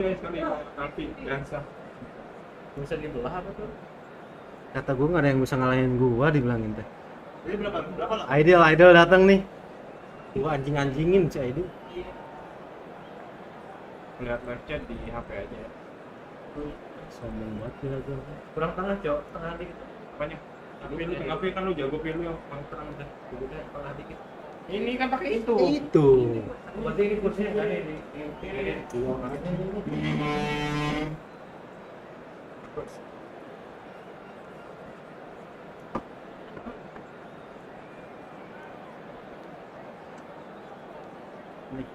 sekali tapi berasa Bisa dibelah apa tuh? Kata gue nggak ada yang bisa ngalahin gua, dibilangin teh. ini berapa lah Idol datang nih. Gua anjing-anjingin si Idol. lihat live chat di HP aja ya. Sombong banget gila gua. Kurang tengah, Cok. Tengah dikit. Apanya pilih tengah pilih kan lu jago pilih yang kurang udah Duduknya tengah dikit. ini kan pakai itu Itu. Berarti ini kursinya kan di Nih.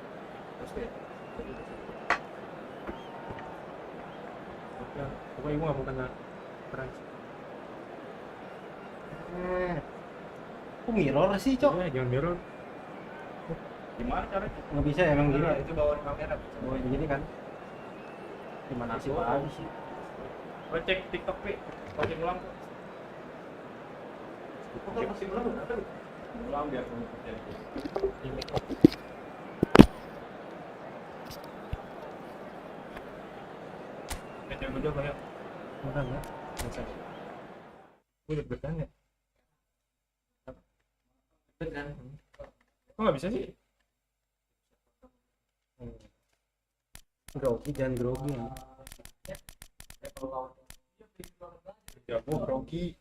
pokoknya gua nggak mau kena keren Kok mirror sih, Cok? ya jangan mirror gimana caranya Nggak bisa emang gini. itu bawa kamera Oh, gini kan. Gimana sih lagi sih? gua cek TikTok pi gua cek ulang masih belum ada. ulang biar kamu percaya jangan jauh ya Enggak. gue deg-degan ya Kan. kok nggak bisa sih Grogi, jangan grogi ya. ya gua grogi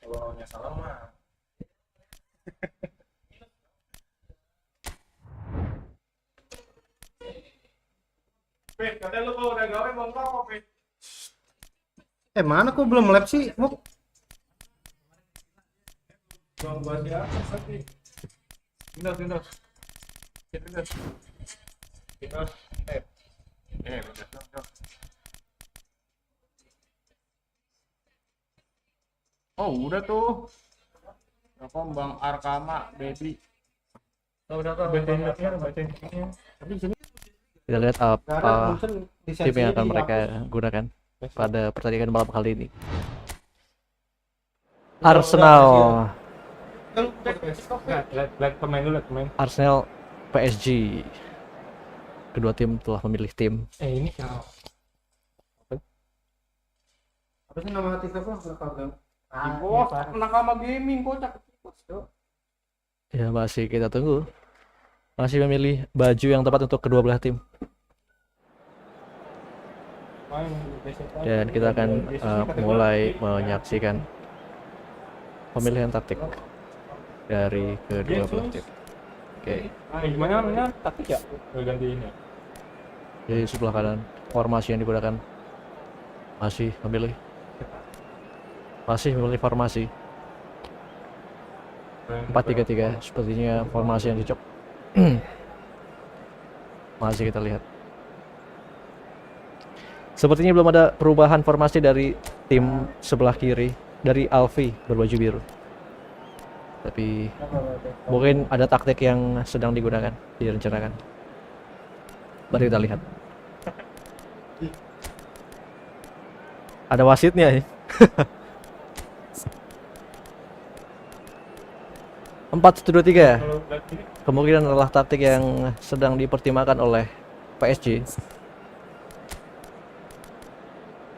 kalau lawannya salah mah Pit, katanya lu kalau udah gawe mau ngerokok, Pit. Mana kok belum lab sih? Muk. Bang buat siapa tadi? Windows. Windows. Windows. Windows. Oh, udah tuh. Telepon Bang Arkama, baby. Udah Bacain ini. Tapi di sini Kita lihat apa di tim yang akan mereka gunakan pada pertandingan malam kali ini. Arsenal, Lihat pemain dulu, lihat pemain. Arsenal, PSG. Kedua tim telah memilih tim. Ini siapa? apa sih nama hati siapa? Bos, Nakama Gaming kocak. Ya masih kita tunggu. Masih memilih baju yang tepat untuk kedua belah tim. Dan kita akan mulai menyaksikan pemilihan taktik dari kedua belah tim. Oke. Gimana namanya? Taktik ya? Gantiin ya. Jadi sebelah kanan formasi yang digunakan masih memilih formasi 4-3-3, sepertinya formasi yang cocok. Masih kita lihat. Sepertinya belum ada perubahan formasi dari tim sebelah kiri, dari Alfi berbaju biru. Tapi mungkin ada taktik yang sedang digunakan, direncanakan. Mari kita lihat. Ada wasitnya ya. 4-1-2-3. Kemungkinan adalah taktik yang sedang dipertimbangkan oleh PSG.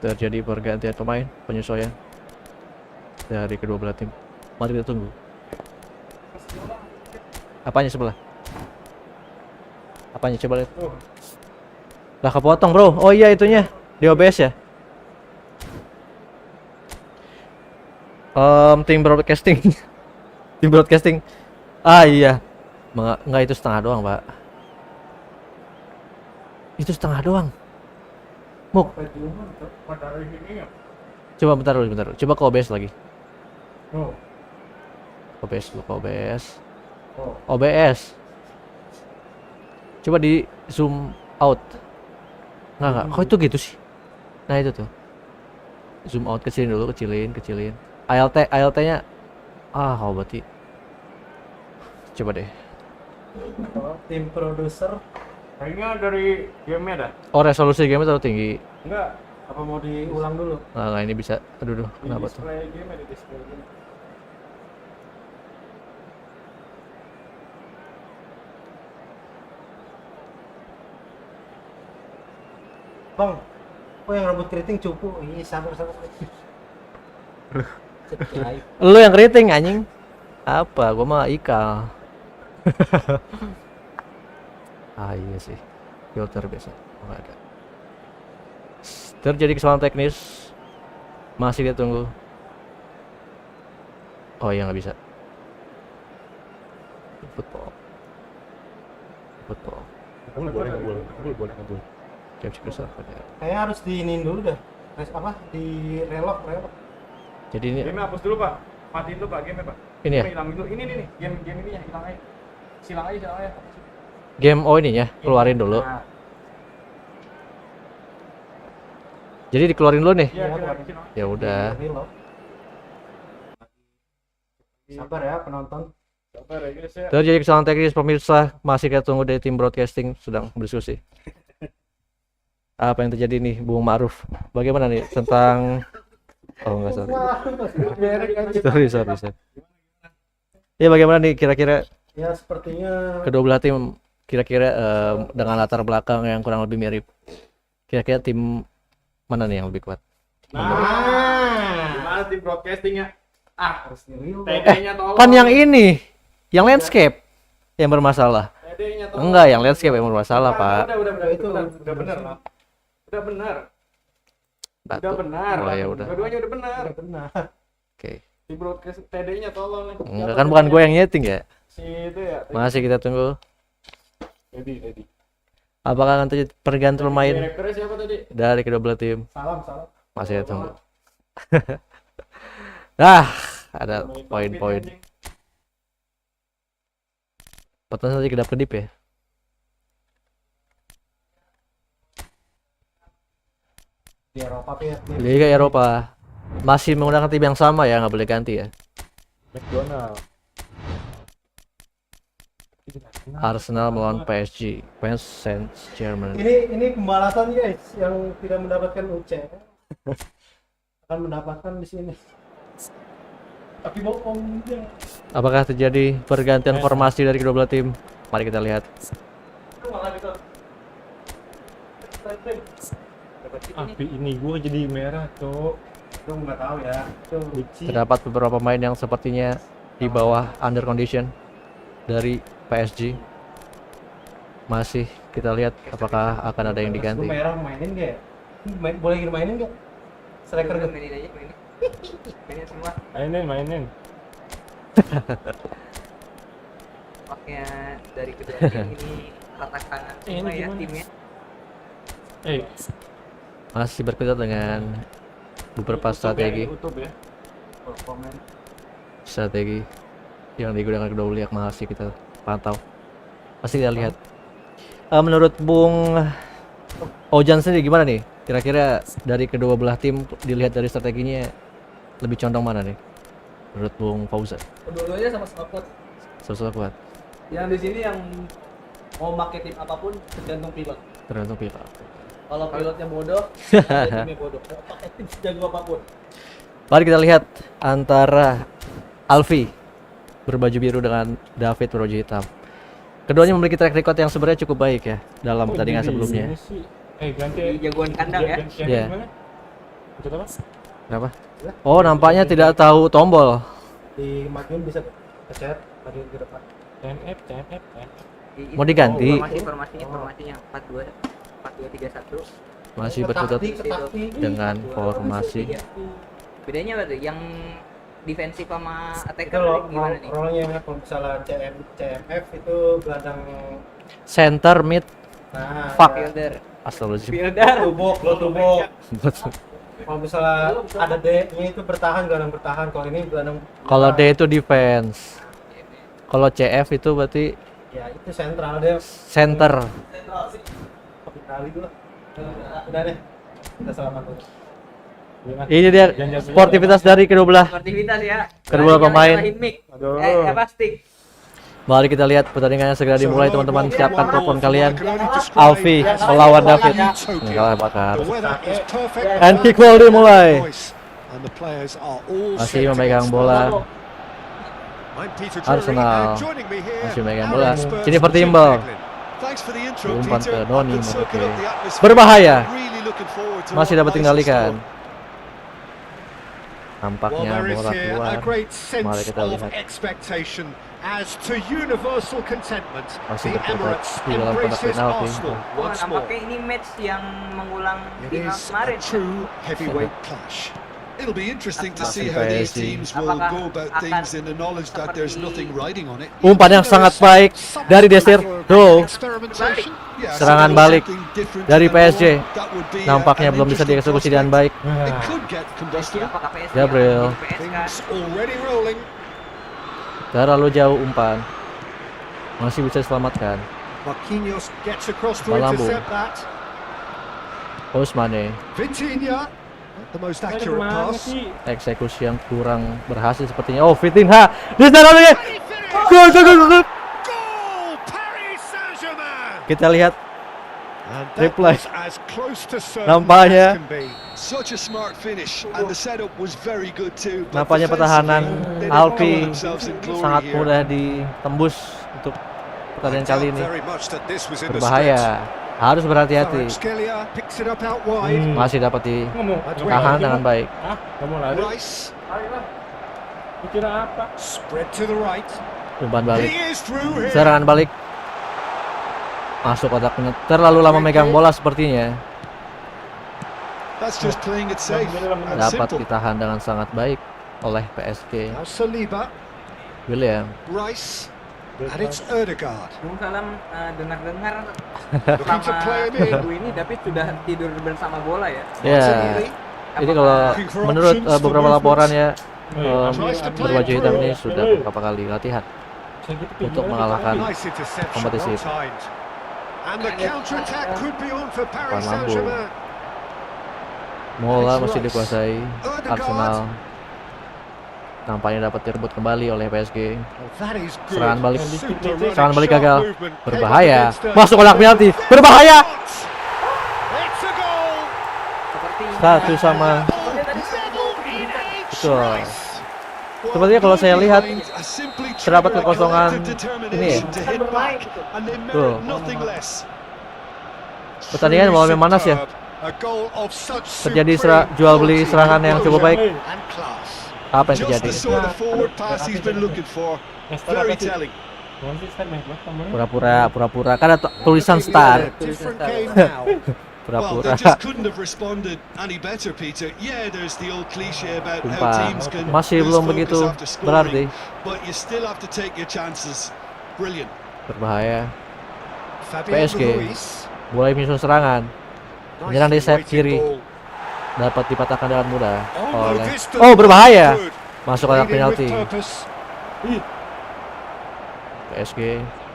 Terjadi pergantian pemain, penyesuaian dari kedua belah tim. Mari kita tunggu. Apanya sebelah? Apanya coba lihat. Lah kepotong, Bro. Oh iya itunya. Di OBS ya. Tim broadcasting. Tim broadcasting. Ah iya. Enggak itu setengah doang, Pak. Itu setengah doang. Muk. Coba bentar dulu. Coba ke OBS lagi. OBS dulu, ke OBS. OBS. Coba di zoom out. Enggak. Kok itu gitu sih? Nah itu tuh. Zoom out kecilin dulu, kecilin. ALT-nya berarti. Coba deh. Tim produser Kayaknya dari game-nya dah. Oh, resolusi game terlalu tinggi. Enggak. apa mau diulang dulu? Nah, ini bisa. Aduh, Di kenapa tuh? display game ada display game. Bang, kok yang rambut keriting cupu? Iya, sabar. Cek Lu yang keriting anjing. Apa? Gua mah ikal. Iya sih. Filter biasa. Oh, nggak ada. Terjadi kesalahan teknis. Masih dia tunggu. Oh iya nggak bisa. Football. Boleh. Capture yourself. Kayaknya harus diinin dulu dah. Di relok. Jadi ini Game hapus dulu Pak. Matiin dulu Pak game Pak. ini ya. Hilang dulu. Ini nih. Game ini ya hilang aja. Silang aja. Game ini ya, keluarin dulu. Nah, Jadi dikeluarin dulu nih. iya keluarin silang. Ya udah. Relok. Sabar ya penonton. Sabar ya guys ya. Terjadi kesalahan teknis pemirsa, masih kita tunggu dari tim broadcasting sedang berdiskusi. Apa yang terjadi nih, Bung Ma'ruf? Bagaimana nih tentang enggak sorry. Ya bagaimana nih kira-kira Ya sepertinya kedua belah tim kira-kira dengan latar belakang yang kurang lebih mirip. Kira-kira tim mana nih yang lebih kuat? Gimana tim broadcastingnya? harus di-relok. TD-nya tolong. Kan yang ini, yang landscape yang bermasalah. TD-nya tolong. Enggak, yang landscape yang bermasalah, Pak. Udah benar. Udah benar. Batu. Udah benar. Oh ya udah. Dua-duanya udah benar. Benar. Oke. Di broadcast TD-nya tolong nih. Enggak kan bukan gue yang nyeting ya. Si itu ya. Masih kita tunggu. Ready. Apakah nanti pergantian pemain Direkturnya siapa tadi? dari kedua belah tim? Salam. Masih kita tunggu. Ada poin-poin. Pertanyaan tadi kedap-kedip ya. Di Eropa ya. Liga Eropa masih menggunakan tim yang sama ya, nggak boleh ganti ya. McDonald. Arsenal melawan PSG, Paris Saint-Germain. Ini pembalasan guys yang tidak mendapatkan UC akan mendapatkan di sini. Tapi bohong dia. Apakah terjadi pergantian formasi dari kedua belah tim? Mari kita lihat. Api ini gua jadi merah, Cok. Itu nggak tahu ya. Itu Terdapat beberapa pemain yang sepertinya di bawah under condition dari PSG. Masih kita lihat apakah akan ada yang diganti. Lu merah mainin nggak? Boleh mainin nggak? Striker gitu. Mainin semua. Mainin. Paknya dari kedua tim ini rata tangan semua ya gimana? timnya. Masih berkutat dengan beberapa strategi YouTube ya. strategi yang digunakan kedua belah masih kita pantau. Masih kita lihat. Menurut Bung Ojan sendiri gimana nih? Kira-kira dari kedua belah tim dilihat dari strateginya lebih condong mana nih? Menurut Bung Fauzan? Kedua-duanya sama-sama kuat. Sama-sama kuat. Yang di sini yang mau pakai tim apapun tergantung pilot. Tergantung pilot. Kalau pilotnya bodoh, timnya bodoh. Mau pakai tim sejago apapun. Mari kita lihat antara Alfi berbaju biru dengan David berbaju hitam. Keduanya memiliki track record yang sebenarnya cukup baik ya dalam pertandingan sebelumnya. Ganti Di jagoan kandang ya. Iya. Itu apa? Kenapa? Oh, nampaknya tidak tahu tombol. Di majuin bisa pencet majuin ke depan. TNF. Mau diganti? Informasinya 4-2-3-1. Masih berkutat Ketaktik. dengan formasi. Bedanya apa tuh? Yang defensif sama attacker Kalau gimana nih? role-nya kalau misalnya CMF itu gelandang Center mid Fuck. ya, Fielder. Astagfirullahaladzim. Fielder. tubok. Kalau misalnya ada D-nya itu bertahan, gelandang bertahan. Kalau ini gelandang Kalau D itu defense. Kalau CF itu berarti ya itu sentral dia. center. Kali dulu. Udah deh. Kita selamat dulu. Ini dia sportivitas dari kedua belah. Sportivitas ya. Kedua pemain. Aduh. Apa stick? Mari kita lihat pertandingannya segera dimulai teman-teman. Siapkan telepon kalian. Alfi melawan David. Kalah bakar. And kick ball dimulai. Masih memegang bola. Arsenal masih memegang bola. Ini vertimbal. Umpan ke Noni. Berbahaya. Masih dapat tinggalkan. Well, Nampaknya there is bola here keluar. a great Mari sense kita of lihat. expectation as to universal contentment. Masih The berkutat Emirates di dalam kotak embraces penalti. Arsenal Wah, once more. nampaknya ini match yang mengulang It final is a kemarin. true heavyweight clash. It'll be interesting to Masih see how these PSG. teams will Apakah go about akan things in the knowledge that there's seperti nothing riding on it. Umpan yang sangat baik dari Desir. Tuh, Experimentation. Yeah, serangan something balik different dari to the PSG. norm. That would be Nampaknya an belum bisa interesting dieksekusi dengan prospect. baik. It could get combustible. Apakah PSG Gabriel. akan menjadi PSK? Things already rolling. Terlalu jauh umpan. Masih bisa diselamatkan. Marquinhos gets across to Malambo. intercept that. Ousmane. Vitinha, not the most accurate Kemana pass. sih? Eksekusi yang kurang berhasil sepertinya. Oh, Vitinha. Di sana lagi. Gol, gol, gol, gol. Goal! Paris Saint-Germain. Kita lihat And that replay. was as close to certain Nampaknya as can be. Such a smart finish, and the setup was very good too. But Nampaknya pertahanan defensively, they Alfie didn't themselves in glory sangat here. mudah ditembus untuk pertandingan kali ini. Very much that this was in the Berbahaya. Harus berhati-hati. Kvaratskhelia picks it up out wide. Masih dapat ditahan dengan baik. Hah? Kamu lari? Rice, Dikira apa? Spread to the right. Umpan balik. He is through here. Serangan balik. Masuk kotak penalti. Terlalu lama megang bola sepertinya. that's just playing it safe and Dapat simple. ditahan dengan sangat baik oleh PSG. Now Saliba, William. Rice, and it's Erdegaard. Salam dengar-dengar Looking to play him in. minggu ini David sudah tidur bersama bola ya. Ya, Martinelli, ini kalau menurut beberapa laporan ya, tries to play berbaju it hitam through. ini sudah beberapa kali latihan untuk mengalahkan Nice interception, kompetisi. well timed. And the counter-attack could be on for Paris Lambo. Saint-Germain. Bola masih dikuasai Arsenal. Nampaknya dapat direbut kembali oleh PSG. Well, that is good. Serangan balik. Super running, Serangan balik sharp gagal. movement. Berbahaya. Came up against Masuk kotak penalti. Berbahaya. It's a goal. Seperti Satu sama. Betul. Sepertinya kalau saya lihat terdapat kekosongan ini ya. Tuh. Pertandingan mulai memanas ya. A goal of such Terjadi supreme jual beli quality serangan yang cukup baik. and class. Apa yang Just terjadi? the sort of forward pass he's been looking for. Very telling. Pura-pura. Kan ada tulisan star. Different game now. Well, Pura-pura. they just couldn't have responded any better, Peter. Yeah, there's the old cliche about how Umpan. teams can Masih lose belum focus begitu after scoring, berarti. but you still have to take your chances. Brilliant. Berbahaya. Fabian PSG. Ruiz. Mulai menyusun serangan. Menyerang di Nicely sayap weighted kiri. ball. Dapat dipatahkan dengan mudah no, oleh. this does Oh, not berbahaya. look good. Masuk kotak Leading with penalti. purpose. PSG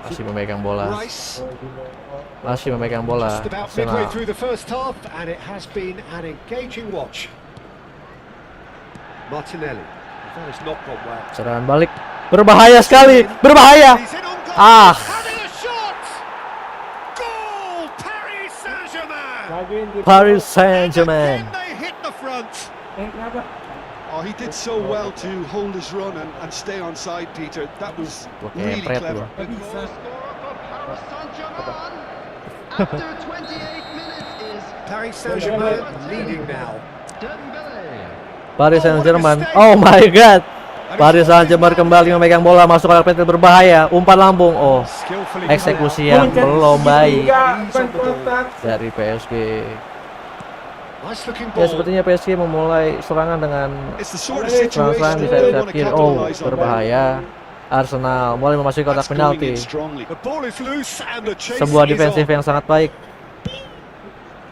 masih memegang bola. Rice, Masih memegang bola. Just about midway Arsenal. through the first half, and it has been an engaging watch. Martinelli. That has not gone well. Serangan balik. Berbahaya sekali. Berbahaya. He's in on goal. Ah. Having a shot. Goal! Paris Saint-Germain. Paris Saint-Germain. Again they hit the front. Kenapa? oh, he did so well to hold his run and stay on side, Peter. That was really Kepret clever. loh. Gak bisa. After 28 minutes is Paris Saint-Germain leading now. Dembele. Paris Saint-Germain. Oh my god. Paris Saint-Germain kembali memegang bola masuk kotak penalti berbahaya. Umpan lambung. Oh, Skillfully eksekusi yang belum baik Bukan kotak. dari PSG. Nice looking Ya ball. sepertinya PSG memulai serangan dengan It's the sort of serangan situation di that they sayap want to kiri. Oh, capitalize on. berbahaya. Arsenal mulai memasuki kotak That's going penalti. in strongly. The ball is loose and the chase Sebuah is defensif on. yang sangat baik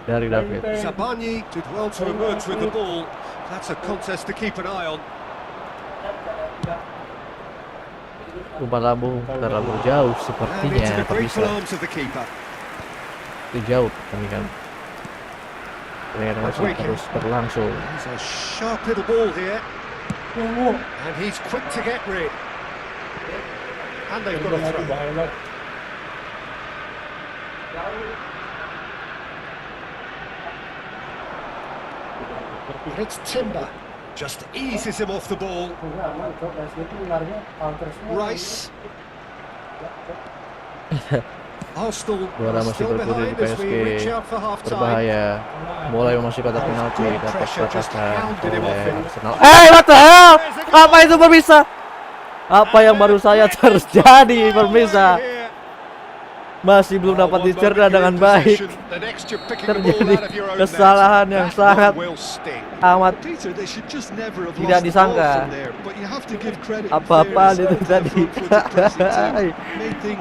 dari David. Sabani did well to emerge with the ball. That's a contest to keep an eye on. Umpan lambung terlalu jauh And into sepertinya the tak bisa. grateful arms of the keeper. Itu jauh pertandingan. Pertandingan masih terus berlangsung. He's a sharp little ball here. And he's quick to get rid. And they've got a throw. And it's Timber. Just eases him off the ball. Rice. Arsenal Juara are masih still bergulir di behind as we reach PSG. out for half time. Berbahaya. Mulai memasuki kotak penalti, dapat patahkan oleh Arsenal. What the hell? Apa itu pemirsa? Apa yang baru saya terjadi pemirsa? Masih belum dapat dicerna dengan baik. Terjadi kesalahan yang sangat amat tidak disangka. Apa-apa itu tadi.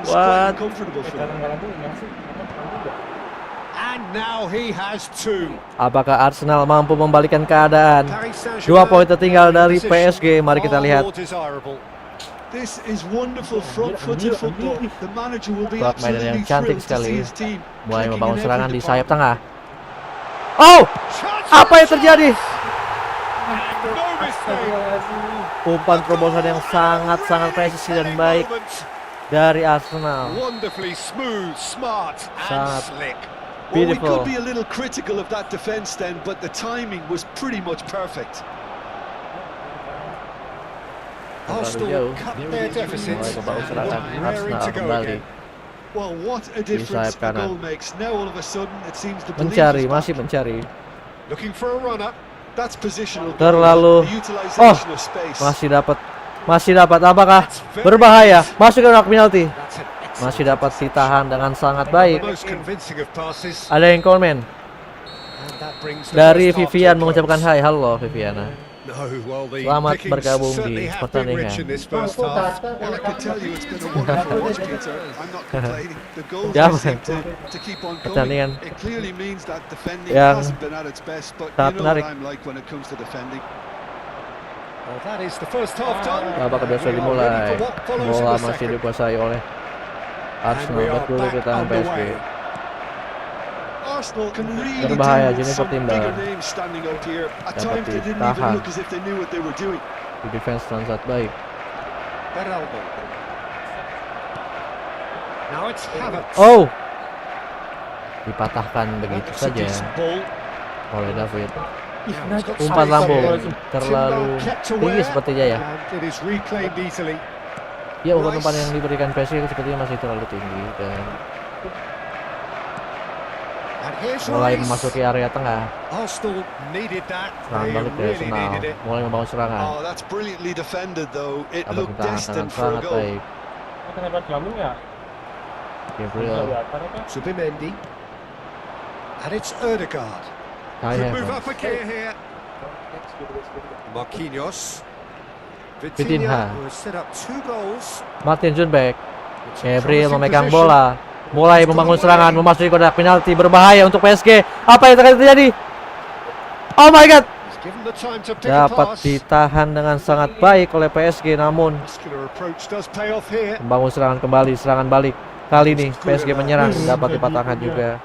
What? Apakah Arsenal mampu membalikan keadaan? 2 poin tertinggal dari PSG. Mari kita lihat. This is wonderful front-footed football. The manager will be Mainan yang absolutely cantik thrilled to see sekali. his team Mulai clicking membangun in serangan every di sayap department. tengah. Oh! Apa yang terjadi? Umpan terobosan yang sangat-sangat presisi dan baik dari Arsenal. Wonderfully smooth, smart, and Sangat slick. Well, we beautiful. could be a little critical of that defence then, but the timing was pretty much perfect. Arsenal cut their deficit Mulai membangun and serangan raring Arsenal to go kembali. again. Well, what a sayap difference a kanan. goal makes. Now all of a sudden it seems the belief Mencari, is back. masih mencari. Looking for a runner. That's positional. Terlalu. The utilisation of space. Masih dapat. Apakah berbahaya? Masuk ke kotak penalti. That's an excellent Masih dapat ditahan dengan sangat the baik. most convincing of passes. Ada yang komen And that brings the dari first half to a Vivian close. mengucapkan hai. Halo Viviana. No, well, the Selamat pickings bergabung certainly di have been rich pertandingan. in this first half. Well, I can tell you it's been a wonderful watch, Peter. I'm not complaining. The goals Ya, just seem to keep on pertandingan coming. It clearly means that defending yang hasn't been at its best, but sangat you know what menarik. I'm like when it comes to defending. Well, that is the first half done. Babak kedua sudah We are ready dimulai. for what follows in Bola the masih second. dikuasai oleh Arsenal. And we are Bergulir ke back tangan PSG. underway. Arsenal can really Berbahaya, do Jennifer some Timbal. bigger names standing out here. At Dapat times they didn't ditahan. even look as if they knew what they were doing. Di defense sangat baik. Beraldo. Now it's Havertz. Oh, dipatahkan begitu That's a saja decent ball. oleh David. Now it's got Umpan space lambung here. terlalu Timber kept tinggi aware, sepertinya ya. and it is reclaimed easily. Ya, umpan yang diberikan PSG sepertinya masih terlalu tinggi dan And here's mulai Rice. memasuki area tengah. Arsenal needed that. Serangan They balik dari really Arsenal. needed it. Mulai membangun serangan. Oh, that's brilliantly defended, though. It Dapat looked ditahan dengan destined for a sangat goal. baik. Kenapa gelambung ya? Gabriel, Zubimendi. And it's Ødegaard. Kai Could move Havertz, up a gear here. Marquinhos. Vitinha. Vitinha, who has set up 2 goals. Martin Junbeck, It's a Gabriel promising memegang position. bola. Mulai membangun serangan, memasuki kotak penalti, berbahaya untuk PSG. Apa yang terjadi? Oh my god! He's given the time to pick a Dapat pass. ditahan dengan sangat baik oleh PSG, namun Muscular approach does pay off here. membangun serangan kembali, serangan balik. Kali ini PSG menyerang, dapat dipatahkan juga.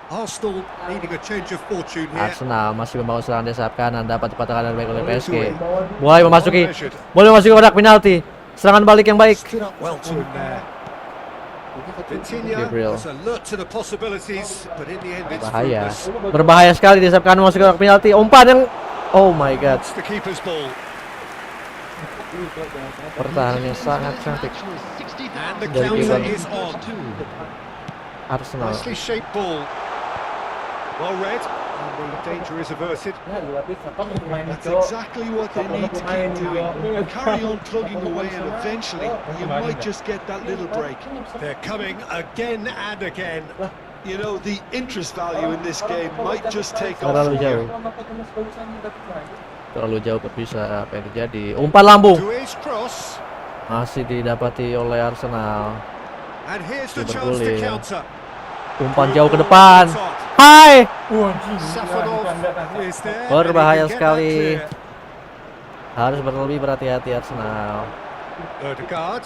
Arsenal needing a change of fortune here. Arsenal masih membangun serangan dari sayap kanan, dapat dipatahkan dengan baik oleh PSG. Mulai memasuki kotak penalti. Serangan balik yang baik. Stood up well to him there. Vitinha Gabriel. was alert to the possibilities, but in the end it's Bahaya. fruitless. Berbahaya sekali di sayap kanan memasuki kotak penalti. Umpan yang oh my god. It's the keeper's ball. Pertahanannya sangat cantik. And the Dari counter kiper. is on. Arsenal. Nicely shaped ball. Well read. And the danger is averted. That's exactly what they need to keep doing. Carry on plugging away, and eventually you might just get that little break. They're coming again and again. You know, the interest value in this game might just take off Terlalu from here. jauh. Terlalu jauh bisa apa yang terjadi. Umpan lambung To his cross. masih didapati oleh Arsenal. And here's the Super chance to boleh. counter. Umpan jauh ke depan. Hai! Safanov is there. Berbahaya and he can get sekali. that clear. Harus berlebih berhati-hati Arsenal. Ødegaard.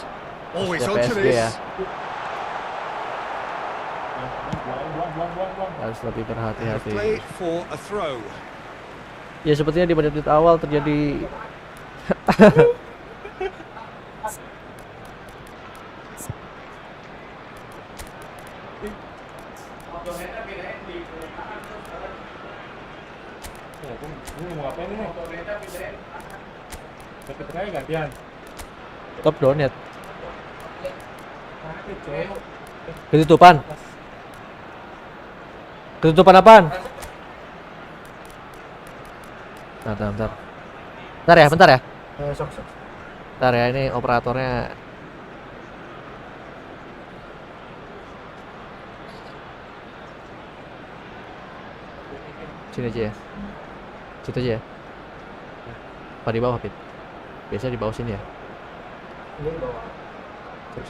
Always Ya, onto PSG ya. this. Harus lebih And a berhati-hati. play for a throw. Ya sepertinya di menit awal terjadi Ini mau ngapain ini? Tapi tengahnya gantian. top donat. Ketutupan. Ketutupan apaan? Bentar. Bentar ya. Sok. Bentar ya, ini operatornya. Sini aja ya. Situ aja ya. Apa di bawah, Pit? Biasanya di bawah sini ya. Ini di bawah. Sip.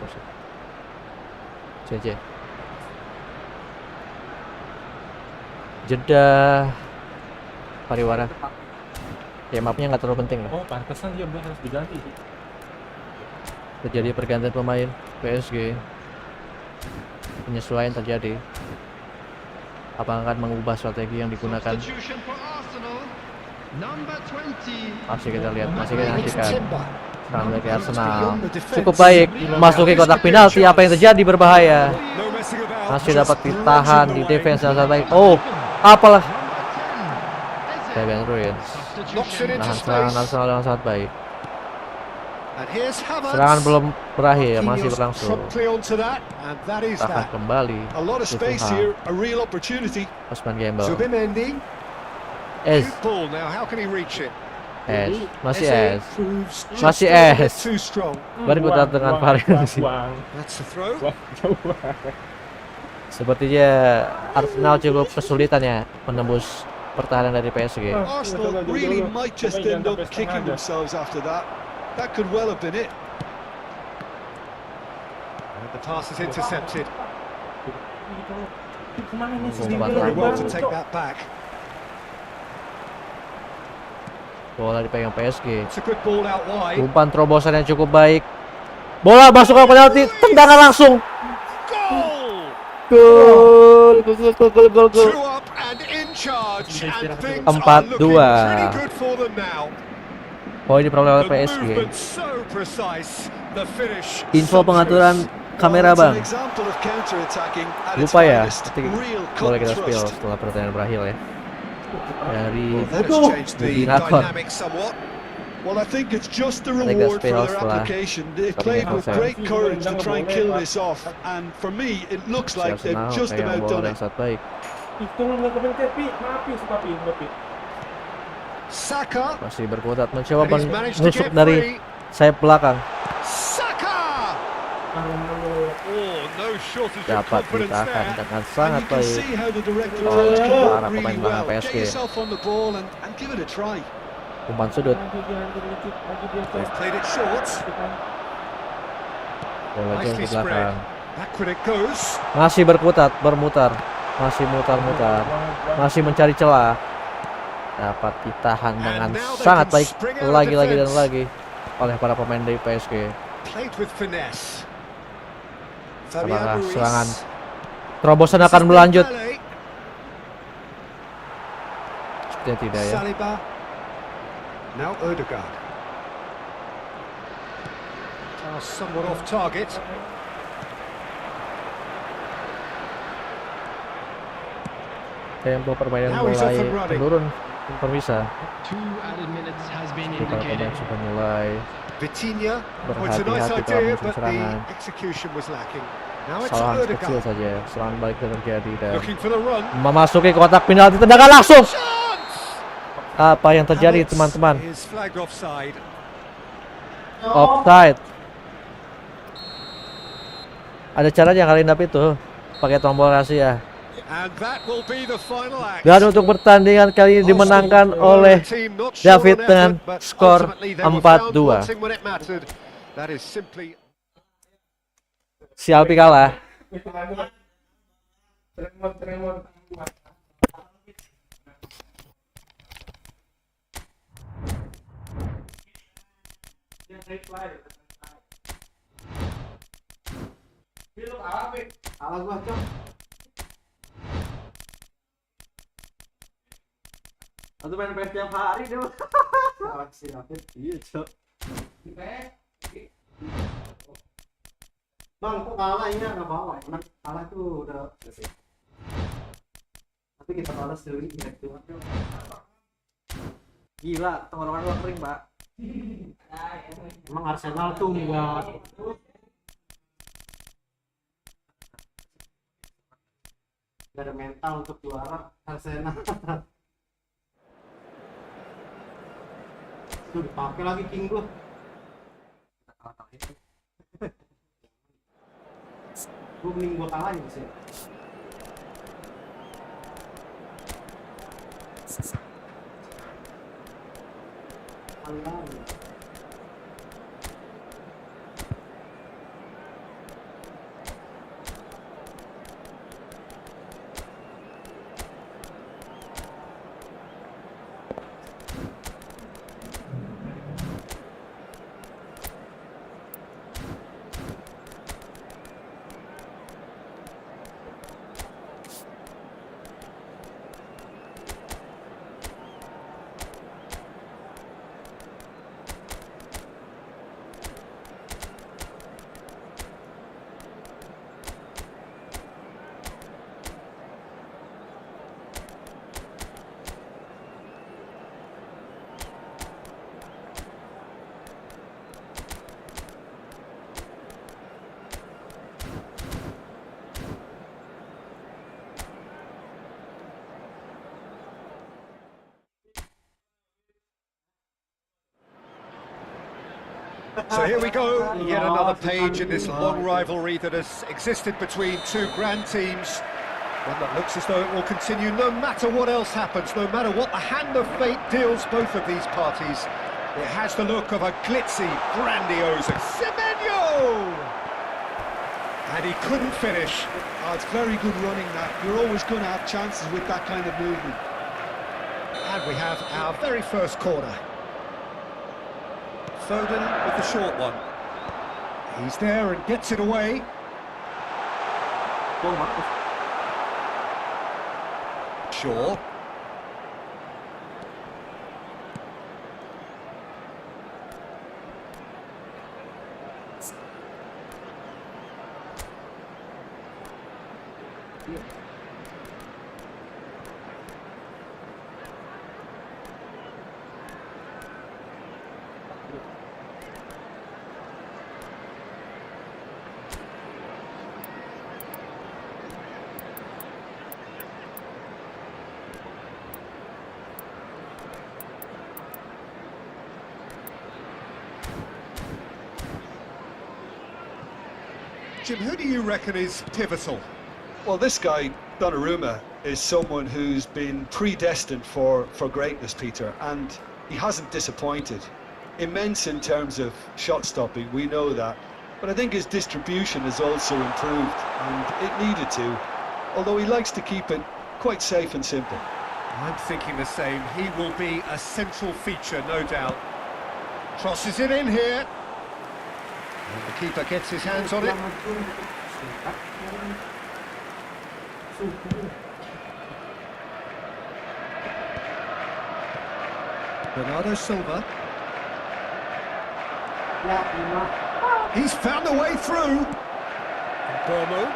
Sini aja. Jeddah pariwara. Ya mapnya nggak terlalu penting lah. Oh, pantesan dia harus diganti. Terjadi pergantian pemain PSG. Penyesuaian terjadi. Apakah akan mengubah strategi yang digunakan? Substitution for Arsenal. Number 20. Masih kita lihat, masih kita It's nantikan. Timber. Serangan dari Arsenal Beyond the defense. cukup baik, masuki kotak penalti. Apa yang terjadi? Berbahaya. No messing about. Masih Just dapat ditahan bludgeoned di away. defense yang sangat baik. Oh, apalah. Fabian Ruiz Knocks it into nahan serangan space. Arsenal dengan sangat baik. And here's Havertz. Serangan belum berakhir, masih Marquinhos berlangsung. promptly onto that, and that is Tahan that. kembali. A lot of space here, a real opportunity. Osman Gembel. Zubimendi. Es, Good ball now. How can he reach it? masih Eze es. proves just Masih a little bit es. too strong. Berkutat dengan variasi. That's the throw. Sepertinya Arsenal cukup kesulitan ya menembus pertahanan dari PSG. Arsenal really might just end up kicking themselves after that. That could well have been it. And the pass is intercepted. Umpan Very well to lambung. take that back. Bola dipegang PSG. It's a good ball out wide. Umpan terobosan yang cukup baik. Bola masuk ke penalti, tendangan langsung. Goal! Gol. Two up and in charge, and things 4-2. are looking pretty good for them now. Poin diperoleh oleh The PSG. movement so precise, the finish. Info so pengaturan kamera Well, it's an bang. example of counter-attacking at its Lupa ya, finest. nanti Real boleh cut kita spill thrust. setelah pertandingan berakhir ya. Dari Well, that has changed the moderator. dynamic somewhat. Well, I think it's just the think reward that's for fair their setelah application. They kami played yang with selesai. great courage to try and kill this off, and for me, it looks Si like they've Arsenal just pegang about bola done yang it. sangat baik. Itu nggak kepencet, Pi. Maaf, Pi. Suka, Pi. Saka. Masih berkutat mencoba And he's managed to menusuk get dari free. sayap belakang. Saka. Oh, no shortage of Dapat confidence ditahan there. dengan And sangat you can baik. see how the director Oh, has come para up really pemain well. belakang Get PSG. yourself on the ball and give it a try. Umpan sudut. They've played it short. Bola jauh Nicely ke belakang. spread. Backward it goes. Masih berkutat, bermutar. Masih mutar-mutar. Masih mencari celah. Dapat ditahan dengan now they sangat can baik spring out of lagi dan defense. lagi oleh para pemain dari PSG. Played with finesse. Apakah Fabian Ruiz. serangan terobosan akan berlanjut? Dembele. Sepertinya tidak ya. Saliba. Now Odegaard. Somewhat off target. Tempo permainan Now he's off mulai and running. menurun pemirsa. 2 added minutes has been Para pemain indicated. sudah mulai Vitinha. Oh, it's a nice berhati-hati dalam idea, musim but the serangan. execution was lacking. Now it's Kesalahan kecil Odegaard. saja, serangan balik terjadi dan Looking for the run. memasuki kotak penalti, tendangan langsung. Chance! Apa yang terjadi Havertz teman-teman? is flagged offside. Offside. Ada caranya kalian dapet itu pakai tombol rahasia. And that will be the final act. Dan untuk pertandingan kali ini dimenangkan Arsenal were oleh a team not sure David on dengan effort, but skor ultimately they were found 4-2. wanting when it mattered. That is simply Si Alpi kalah. Tremor. Alas gua, Cok. Atau main PS tiap hari deh. Alas si David. Iya, Cok. Bang, kok kalah ini nggak bawa? Menang kalah tuh udah selesai. Tapi kita kalah sendiri gitu. Gila, tenggorokan gua kering, Pak. Emang Arsenal tuh enggak Gak ada mental untuk juara Arsenal. Tuh dipakai lagi King gua. Gua mending gua kalahin sih. Kalahin. So here we go, yet another page in this long rivalry that has existed between two grand teams. One that looks as though it will continue no matter what else happens, no matter what the hand of fate deals both of these parties. It has the look of a glitzy, grandiose Semenyo! And he couldn't finish. Oh, it's very good running, that. You're always going to have chances with that kind of movement. And we have our very first corner. Foden with the short one. He's there and gets it away. Shaw. Jim, who do you reckon is pivotal? Well, this guy, Donnarumma, is someone who's been predestined for greatness, Peter, and he hasn't disappointed. Immense in terms of shot stopping, we know that, but I think his distribution has also improved, and it needed to, although he likes to keep it quite safe and simple. I'm thinking the same. He will be a central feature, no doubt. Crosses it in here. And the keeper gets his hands on it. Bernardo Silva. He's found a way through. Burmo.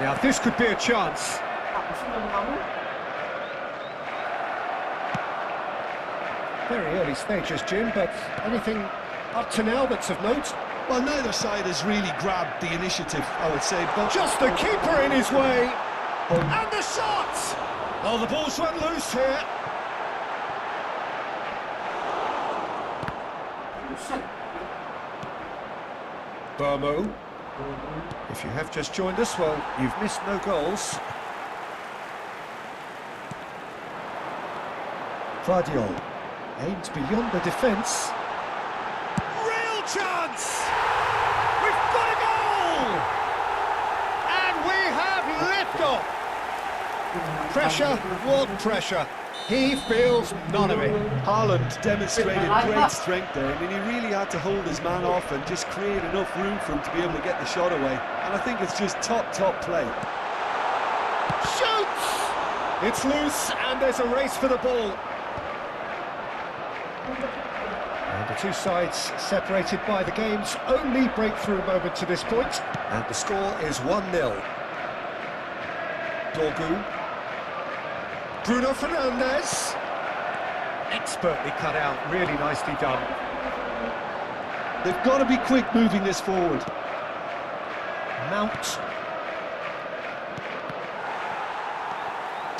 Now this could be a chance. Very early stages, Jim, but anything up to now that's of note? Well, neither side has really grabbed the initiative, I would say, but... Just the keeper in his way! And the shot! Oh, the ball's run loose here. Burmo. If you have just joined us, well, you've missed no goals. Vardiol aims beyond the defence. Real chance! We've got a goal! And we have liftoff! Pressure, what pressure? He feels none of it. Haaland demonstrated great strength there. I mean, he really had to hold his man off and just create enough room for him to be able to get the shot away. And I think it's just top play. Shoots! It's loose and there's a race for the ball. And the two sides separated by the game's only breakthrough moment to this point. And the score is 1-0. Dorgu. Bruno Fernandes. Expertly cut out, really nicely done. They've got to be quick moving this forward. Mount.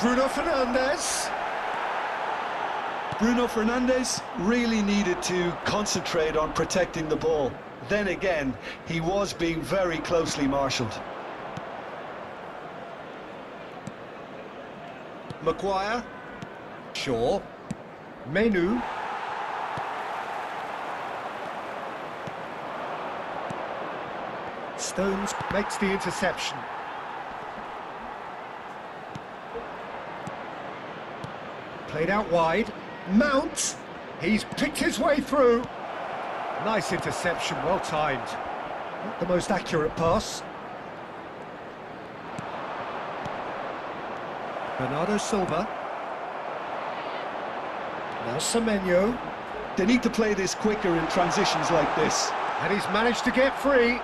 Bruno Fernandes. Bruno Fernandes really needed to concentrate on protecting the ball. Then again, he was being very closely marshalled. Maguire. Shaw. Menu. Stones makes the interception. Played out wide. Mount. He's picked his way through. Nice interception, well timed. Not the most accurate pass. Bernardo Silva. Now Semenyo. They need to play this quicker in transitions like this. And he's managed to get free.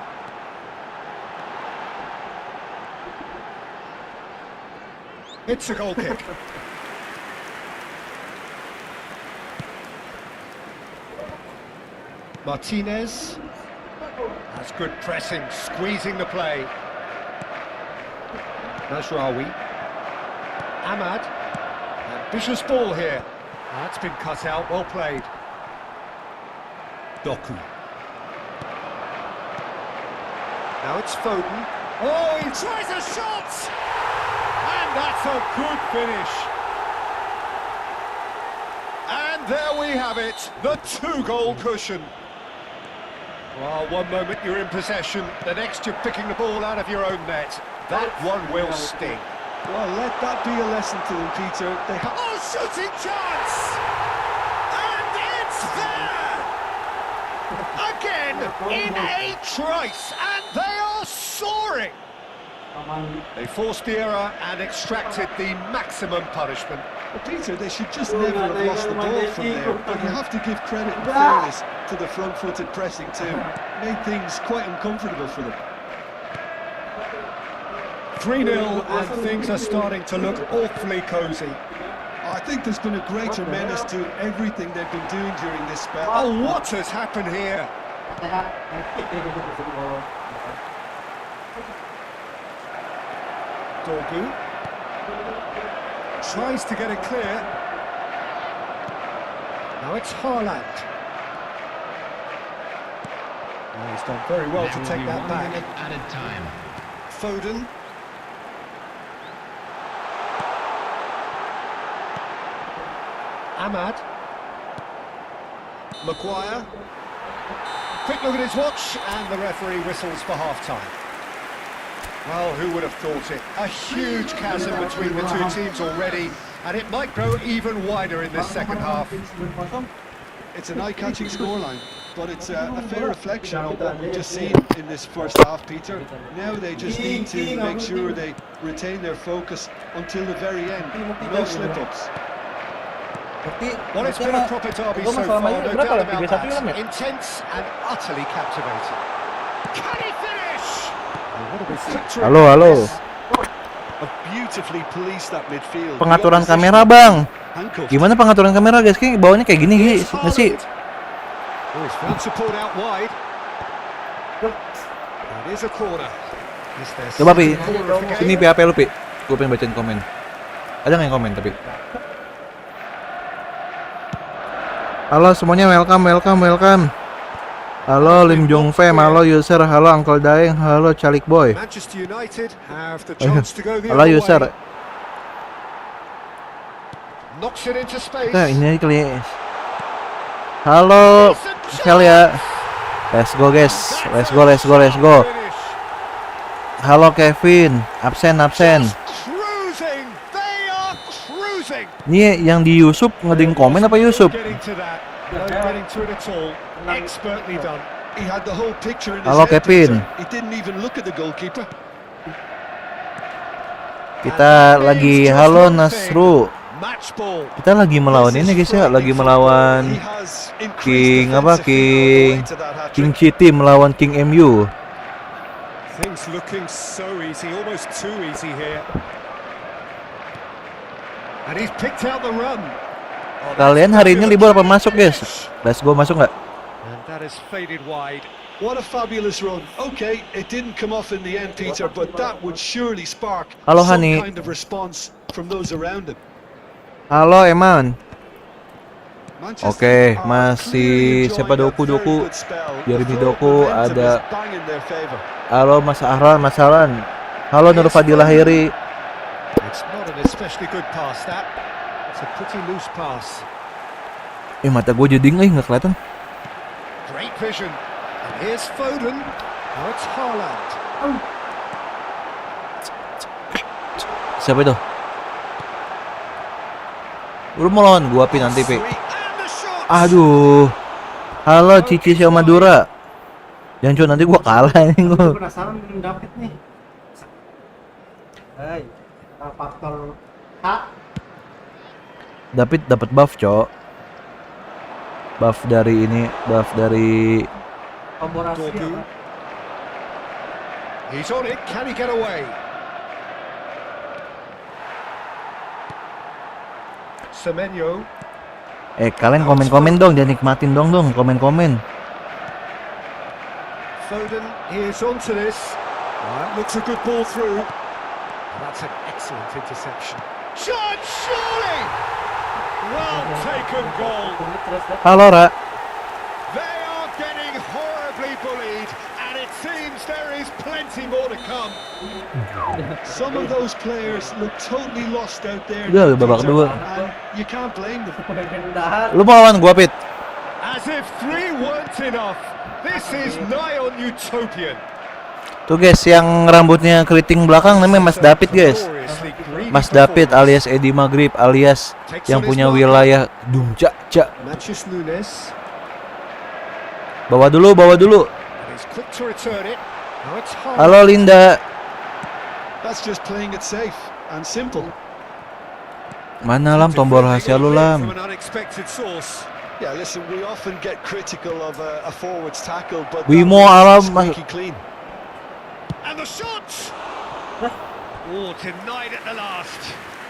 It's a goal kick. Martinez has good pressing, squeezing the play. Nasraoui. Ahmad. Ambitious ball here. That's been cut out, well played. Doku. Now it's Foden. Oh, he tries a shot! And that's a good finish. And there we have it, the 2-goal cushion. Well, one moment you're in possession, the next you're picking the ball out of your own net. That one will sting. Well, let that be a lesson to them, Peter. They have... Oh, shooting chance! And it's there! Again, in a trice, and they are soaring! They forced the error and extracted the maximum punishment. Well, Peter, they should just never have lost the ball from there. But you have to give credit and fairness to the front-footed pressing too. Made things quite uncomfortable for them. 3-0 and things are starting to look awfully cosy. I think there's been a greater menace to everything they've been doing during this spell. Oh, what has happened here? Dorgu tries to get it clear. Now it's Haaland. Oh, he's done very well to take that back. Added time. Foden. Ahmad. Maguire. Quick look at his watch, and the referee whistles for half-time. Well, who would have thought it? A huge chasm between the two teams already, and it might grow even wider in this second half. It's an eye-catching scoreline, but it's a fair reflection of what we've just seen in this first half, Peter. Now they just need to make sure they retain their focus until the very end. No slip-ups. Well, it's been a proper derby so far, no doubt about that. Intense and utterly captivating. Can he finish? What a victory. Halo. A beautifully policed that midfield. Pengaturan kamera, Bang. Gimana pengaturan kamera, guys? Kayak bawahnya kayak gini, guys. Nggak sih? Oh, he's found support out wide. It is a corner. Coba, Pi. Sini, Pi, apa lu, Pi? Gue pengen bacain komen. Ada nggak yang komen, tapi? Halo semuanya, welcome. Halo Lim Jong Fem, halo user, halo Uncle Daeng, halo Calik Boy. Manchester United have the chance to go the Halo other user. way. Knocks it into space. Nah, ini kali ya. Halo Celia. Let's go guys. Let's go. Halo Kevin, absen. Cruising. They are cruising. Ini yang di YouTube ngeding komen apa YouTube? Getting to that. No getting to it at all. Expertly done. He had the whole picture in his Halo head, Kevin. Peter. He didn't even look at the goalkeeper. Kita lagi halo Nasru. Match ball. Kita lagi melawan ini guys ya, lagi melawan He has King increased apa defensive field all the way to that King hat-trick. City melawan King MU. Things looking so easy, almost too easy here. And he's picked out the run. Kalian hari ini libur apa masuk guys? Let's go, masuk nggak? And that has faded wide. What a fabulous run. Okay, it didn't come off in the end, Peter, but that would surely spark Halo, some Hani. kind of response from those around him. Halo Eman. Manchester Oke, are masih clearly siapa enjoying a Doku? very good spell. Jeremy The forward Doku, momentum ada is bang in their favour. halo Mas Ahlan, Mas Ahlan. Halo Nur Fadil Lahiri. It's not an especially good pass, that. It's a pretty loose pass. Mata gue jadi nggak kelihatan. Great vision. And here's Foden. Now it's Haaland. Siapa itu? Lu mau lawan gua Pi nanti Pi. And the shot. Aduh. Halo Cici Sia Madura. Jangan cuy nanti gua kalah nih Gue gua. penasaran dengan David nih. Hai, faktor H. David dapat buff, Cok. Buff dari ini, buff dari Komborasi Doku. apa? He's on it. Can he get away? Semenyo. kalian komen-komen dong, jangan nikmatin dong komen-komen. Foden, here's onto this. That looks a good ball through. That's an excellent interception. Shot, surely! Well taken goal. Halo Ra. They are getting horribly bullied, and it seems there is plenty more to come. Some of those players look totally lost out there. Udah babak Peter, kedua. and you can't blame them. Lu mau lawan gua Pit? As if 3 weren't enough, this is nigh on utopian. Tuh guys, yang rambutnya keriting belakang namanya Mas David guys. Mas David alias Edi Maghrib alias yang punya wilayah Dumca. Manchester Nunes. Bawa dulu. And he's quick to return it. Now it's Haaland. Halo Linda. That's just playing it safe and simple. Mana Lam tombol rahasia lu Lam? From an unexpected source. Yeah, listen, we often get critical of a forward's tackle, but Wimo that alam was squeaky clean. And the shot! Oh, denied at the last.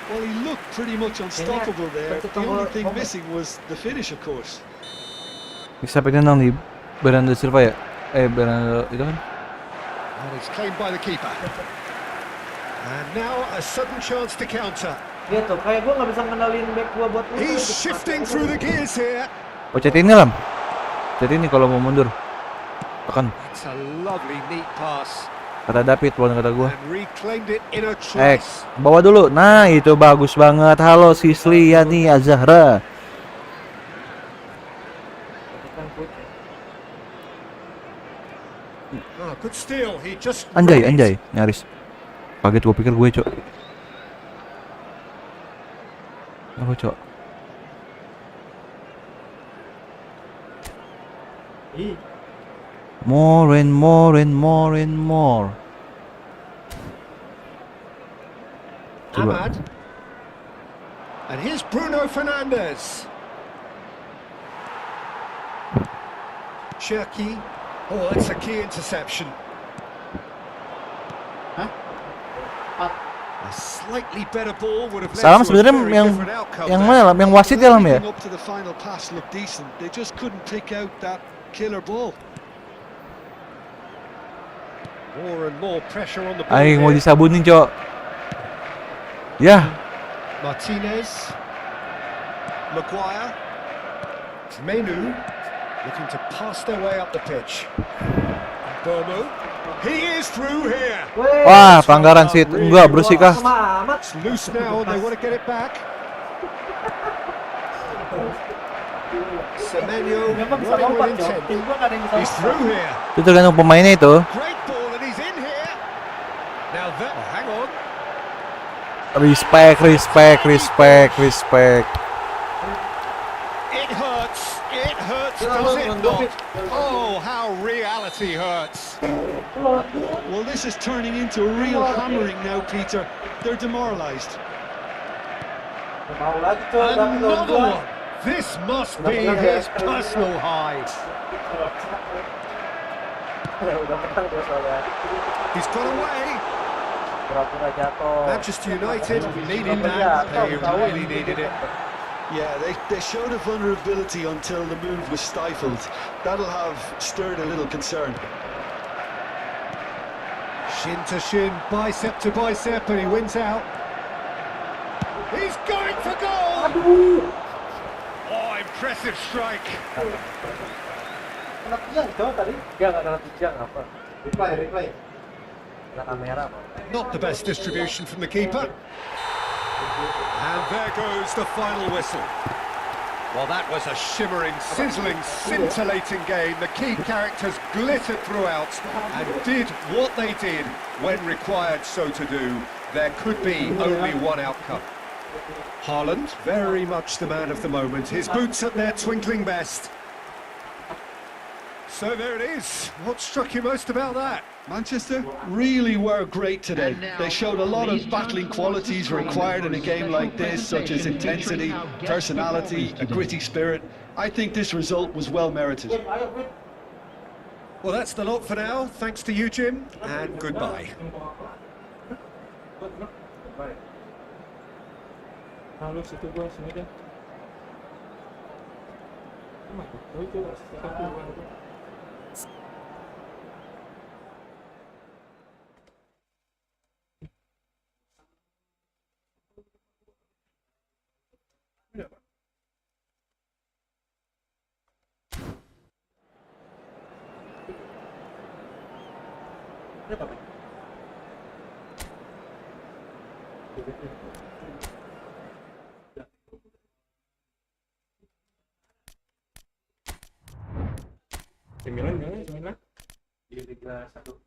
Well, he looked pretty much unstoppable there. The only thing missing was the finish, of course. Bisa nang di Bernardo Silva ya? Bernardo itu kan? And it's claimed by the keeper. And now a sudden chance to counter. Dia tuh kayak gue nggak bisa ngenalin back gue buat ini. He's shifting through the gears here. Cet ini Lam. Cet ini kalau mau mundur. Tekan. It's a lovely neat pass. Kata David, bukan kata gua. And reclaimed it in a trice. Bawa dulu. Nah, itu bagus banget. Halo Sisli Yani Azahra. Oh, good steal. He just Anjay, nyaris. Kaget gua pikir gue, Cok. Apa, Cok? More and more and more and more. Coba. Ahmad. And here's Bruno Fernandes. Cherki. Oh, that's a key interception. A slightly better ball would have led Salam to a sebenarnya very yang different outcome yang there. mana Lam? Yang wasit ya Lam ya? Everything up to the final pass looked decent. They just couldn't pick out that killer ball. More and more pressure on the ball. Aing mau here. disabunin, Cok. Ya, Martinez. Maguire. Menu. Looking to pass their way up the pitch. Bomo. He is through here. wah, pelanggaran sih. Enggak, bersih kah? It's loose now and they want to get it back. Semenyo Nggak bisa running lompat, with Cok. intent. Tim gua nggak ada yang bisa He's lompat. through here. Itu tergantung pemainnya itu. Great ball and he's in here. Now that, hang on. Respect. It hurts. It hurts, does it not? Oh, how reality hurts. Well, this is turning into a real hammering now, Peter. They're demoralised. Mau lagi tuh David lawan Another gua. one. This must be his personal high. Udah menang dia soalnya. He's got away. Pura-pura jatuh. Manchester United needed that. They really needed it. Yeah, they showed a vulnerability until the move was stifled. That'll have stirred a little concern. Shin to shin, bicep to bicep, and he wins out. He's going for goal! Oh, impressive strike. Kena tiang coba tadi. Enggak kena tiang apa? Replay. Kena kamera apa? Not the best distribution from the keeper. And there goes the final whistle. Well, that was a shimmering, sizzling, scintillating game. The key characters glittered throughout and did what they did when required so to do. There could be only one outcome. Haaland, very much the man of the moment. His boots at their twinkling best. So there it is. What struck you most about that? Manchester really were great today. They showed a lot of battling qualities required in a game like this, such as intensity, personality, a gritty spirit. I think this result was well merited. Well, that's the lot for now. Thanks to you, Jim, and goodbye. Halo, situ gua sini dah. Sembilan jangan sembilan. Iya tiga satu.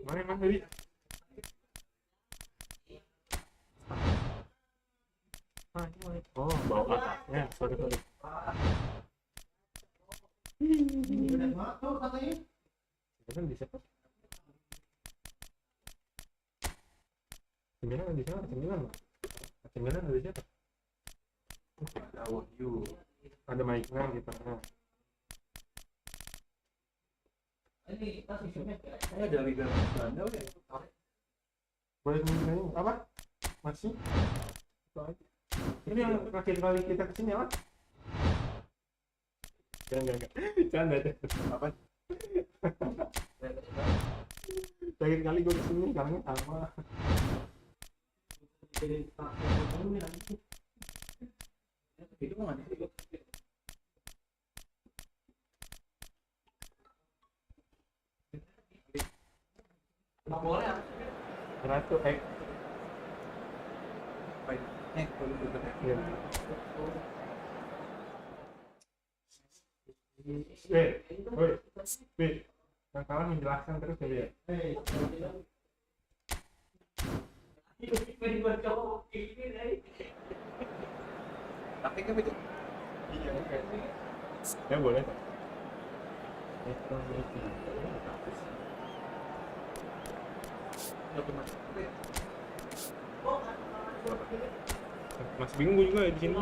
Mana mas tadi? Oh bawa atasnya, sorry. Sembilan di siapa? Sembilan di sana, sembilan. Sembilan ada di siapa? Ada mic-nya gitu. Saya ada Liga Belanda ya. Boleh ini apa? Masih? Ini yang terakhir kali kita kesini apa? Jangan. Canda deh. Apa? Terakhir kali gue kesini kalangnya sama. Itu mana sih? Boleh. Ratu X. Wait. Yang kalah menjelaskan terus ya. Tapi kan itu. Iya. Ya boleh. Mas bingung juga di sini.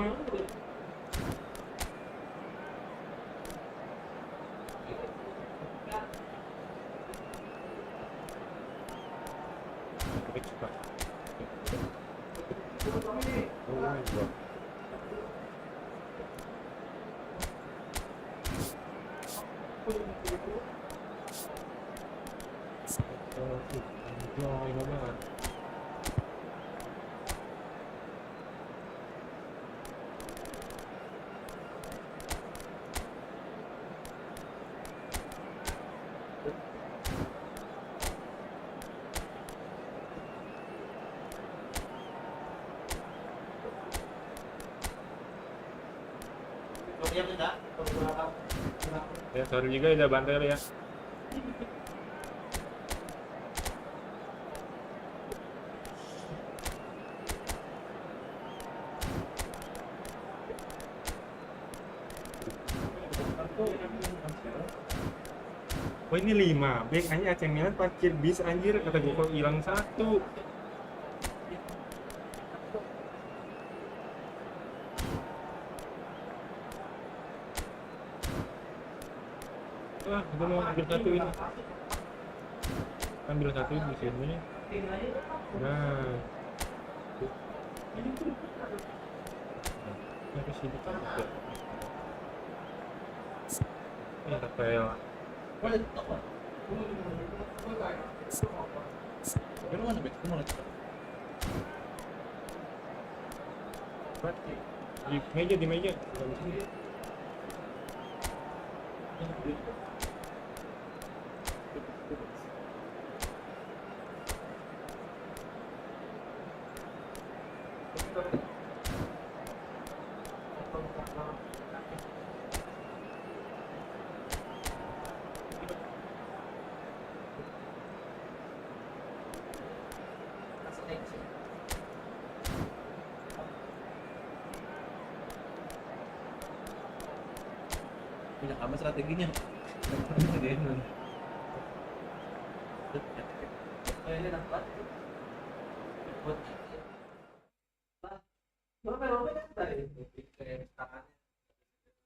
Ya, sorry juga udah bantel ya. Oh ini 5 back anjir, AC Milan parkir bis anjir, kata gue kok hilang 1. Wah, gue mau ambil 1 ini. Ambil 1 di sini. Nah. Ini sini kan juga. Ini Rafael. Di meja. Punya apa strateginya? Ini dapat.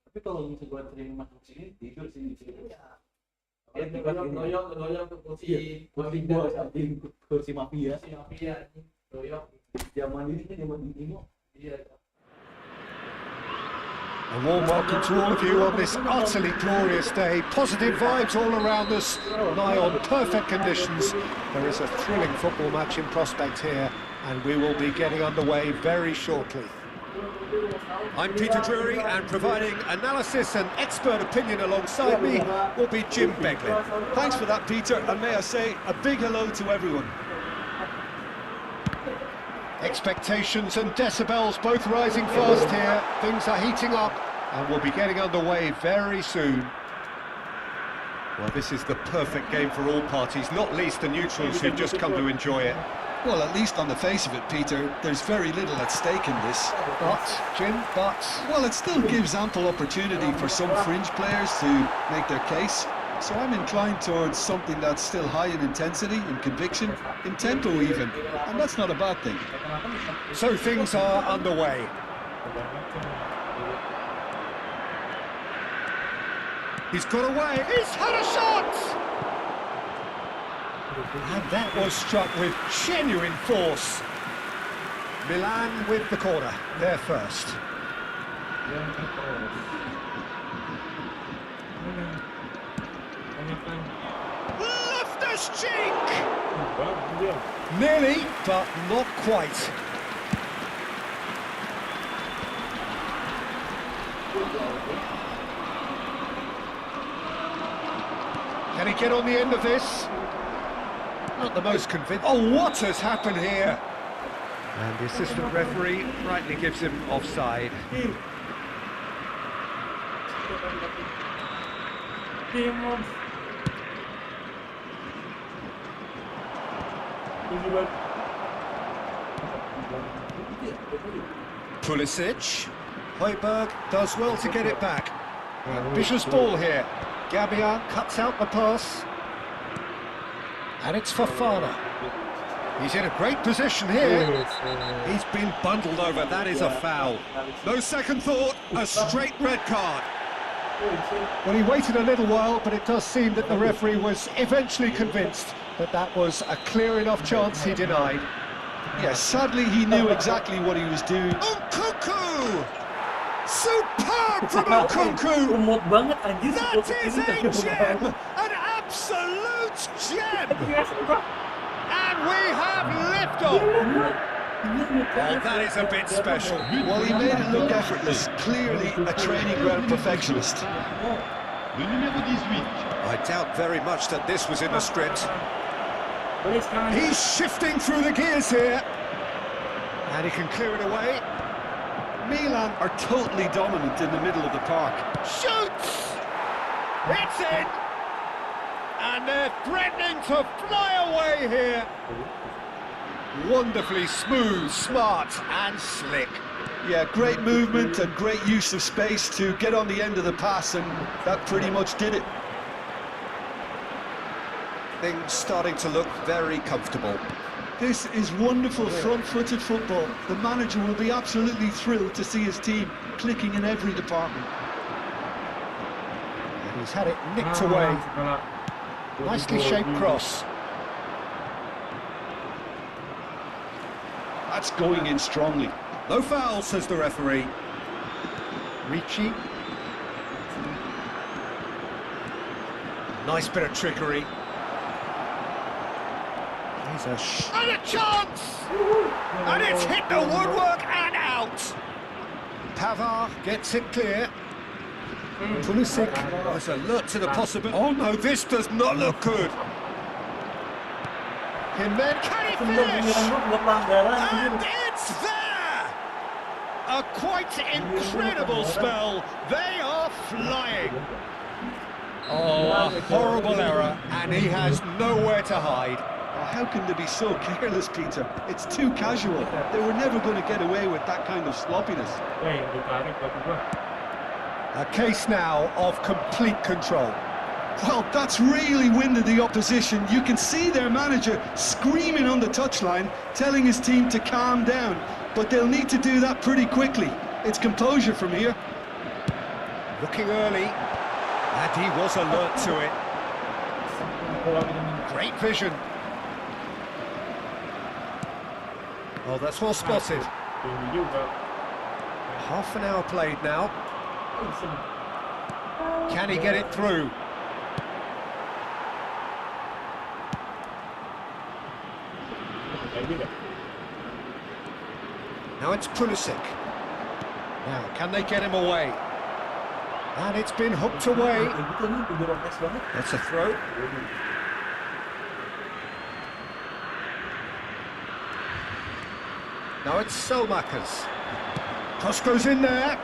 Tapi kalau misalnya gue sering masuk sini tidur sini di sini ya. Doyok kursi mafia. Doyok. Zaman ini Iya. A warm welcome to all of you on this utterly glorious day. Positive vibes all around us, nigh on perfect conditions. There is a thrilling football match in prospect here, and we will be getting underway very shortly. I'm Peter Drury, and providing analysis and expert opinion alongside me will be Jim Beglin. Thanks for that, Peter, and may I say a big hello to everyone. Expectations and decibels both rising fast here. Things are heating up and we'll be getting underway very soon. Well, this is the perfect game for all parties, not least the neutrals who've just come to enjoy it. Well, at least on the face of it, Peter, there's very little at stake in this. But, Jim, Well, it still gives ample opportunity for some fringe players to make their case. So I'm inclined towards something that's still high in intensity, in conviction, in tempo even. And that's not a bad thing. So things are underway. He's got away, he's had a shot! And that was struck with genuine force. Milan with the corner, they're first. Loftus-Cheek! Nearly, but not quite. Can he get on the end of this? Not the most convincing. Oh, what has happened here? And the assistant referee rightly gives him offside. Pulisic. Højbjerg does well to get it back. Ambitious ball here. Gabian cuts out the pass. And it's Fofana. He's in a great position here. He's been bundled over. That is a foul. No second thought. A straight red card. Well, he waited a little while, but it does seem that the referee was eventually convinced that that was a clear enough chance he denied. Yes, sadly he knew exactly what he was doing. Nkunku! Superb from Nkunku! That is a gem! An absolute gem! And we have liftoff! Oh, that is a bit special. Well, he made it look effortless. Clearly a training ground perfectionist. I doubt very much that this was in the script. He's shifting through the gears here. And he can clear it away. Milan are totally dominant in the middle of the park. Shoots! It's in! And they're threatening to fly away here. Wonderfully smooth, smart and slick. Yeah, great movement and great use of space to get on the end of the pass, and that pretty much did it. Things starting to look very comfortable. This is wonderful front-footed football. The manager will be absolutely thrilled to see his team clicking in every department. And he's had it nicked away. Nicely shaped cross. That's going in strongly. No foul, says the referee. Ricci. Nice bit of trickery. Here's and a chance! And it's hit the woodwork and out! Pavard gets it clear. Pulisic was alert to the possibility. Oh no, this does not look good. Jimenez, can he finish? And it's there! A quite incredible spell. They are flying. Oh, a horrible error, and he has nowhere to hide. Oh, how can they be so careless, Peter? It's too casual. They were never going to get away with that kind of sloppiness. yang ditarik buat gua. A case now of complete control. Well, that's really winded the opposition. You can see their manager screaming on the touchline, telling his team to calm down. But they'll need to do that pretty quickly. It's composure from here. Looking early, and he was alert to it. Great vision. Oh, that's well spotted. Ini juga. Half an hour played now. Can he get it through? Kayak gitu. Now it's Pulisic. Now, can they get him away? And it's been hooked away. Kayak gitu nih, tujuh rotes banget. That's a throw. Now it's Selmakers. Cross goes in there.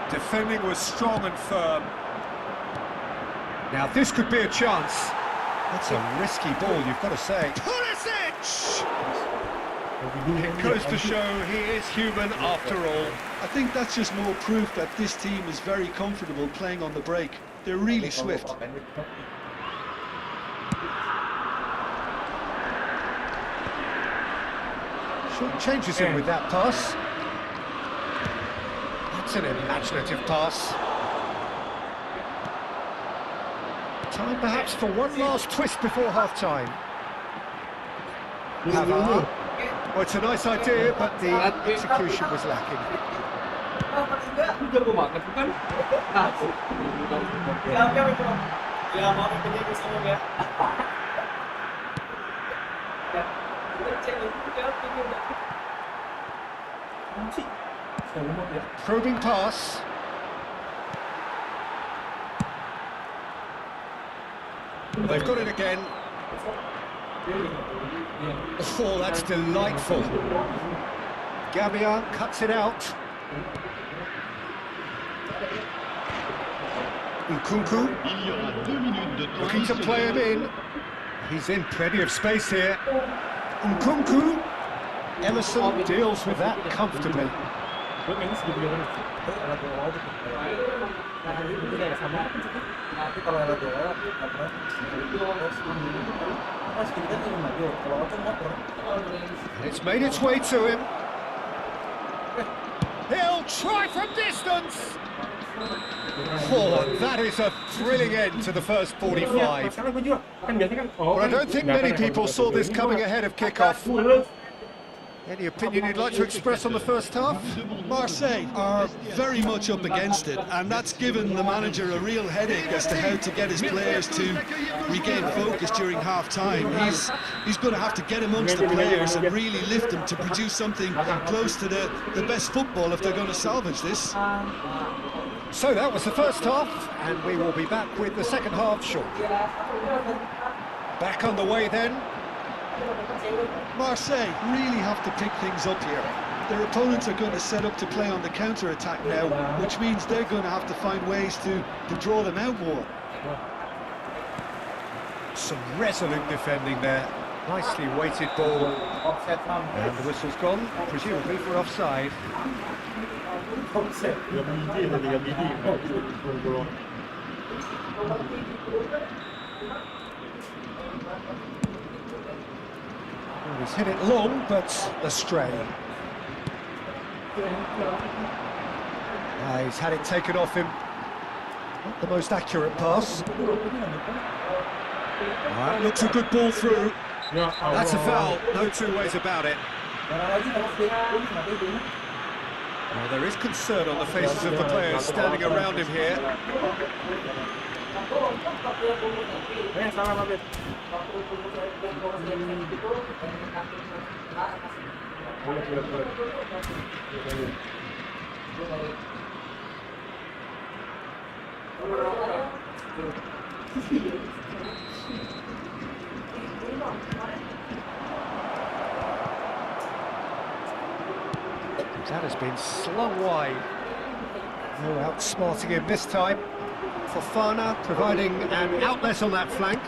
Defending was strong and firm. Now this could be a chance. That's a risky ball, you've got to say. Pulisic! It goes to show he is human after all. I think that's just more proof that this team is very comfortable playing on the break. They're really swift. Short changes him with that pass. That's an imaginative pass. Time perhaps for one last twist before half-time. Pavard. Well, it's a nice idea, but the execution was lacking. Udah gua makan bukan? Nah, ya mau pergi sama ya. Probing pass. They've got it again. Oh, that's delightful. Gabia cuts it out. Nkunku looking to play him in. He's in plenty of space here. Nkunku. Emerson deals with that comfortably. Gua kayaknya segitu juga nih. Nanti kalau ada dolar, apa? Pas kita kan ingin maju, kalau otong motor. And it's made its way to him. He'll try from distance. Oh, that is a thrilling end to the first 45. Sekarang gua juga kan biasanya kan. Oh, Well, I don't think many people saw this coming ahead of kickoff. Any opinion you'd like to express on the first half? Marseille are very much up against it, and that's given the manager a real headache as to how to get his players to regain focus during half-time. He's going to have to get amongst the players and really lift them to produce something close to the best football if they're going to salvage this. So that was the first half, and we will be back with the second half shortly. Back on the way then. Marseille really have to pick things up here. Their opponents are going to set up to play on the counter-attack now, which means they're going to have to find ways to draw them out more. Some resolute defending there. Nicely weighted ball. And the whistle's gone, presumably for offside. Offset. 3 biji, 3 biji. Gol. Well, he's hit it long, but astray. He's had it taken off him. Not the most accurate pass. That looks a good ball through. Ya That's a Allah. foul, no two ways about it. Well, there is concern on the faces of the players standing around him here. Salah Mabit. Boleh. That has been slung wide. No outsmarting him this time. Fofana providing an outlet on that flank.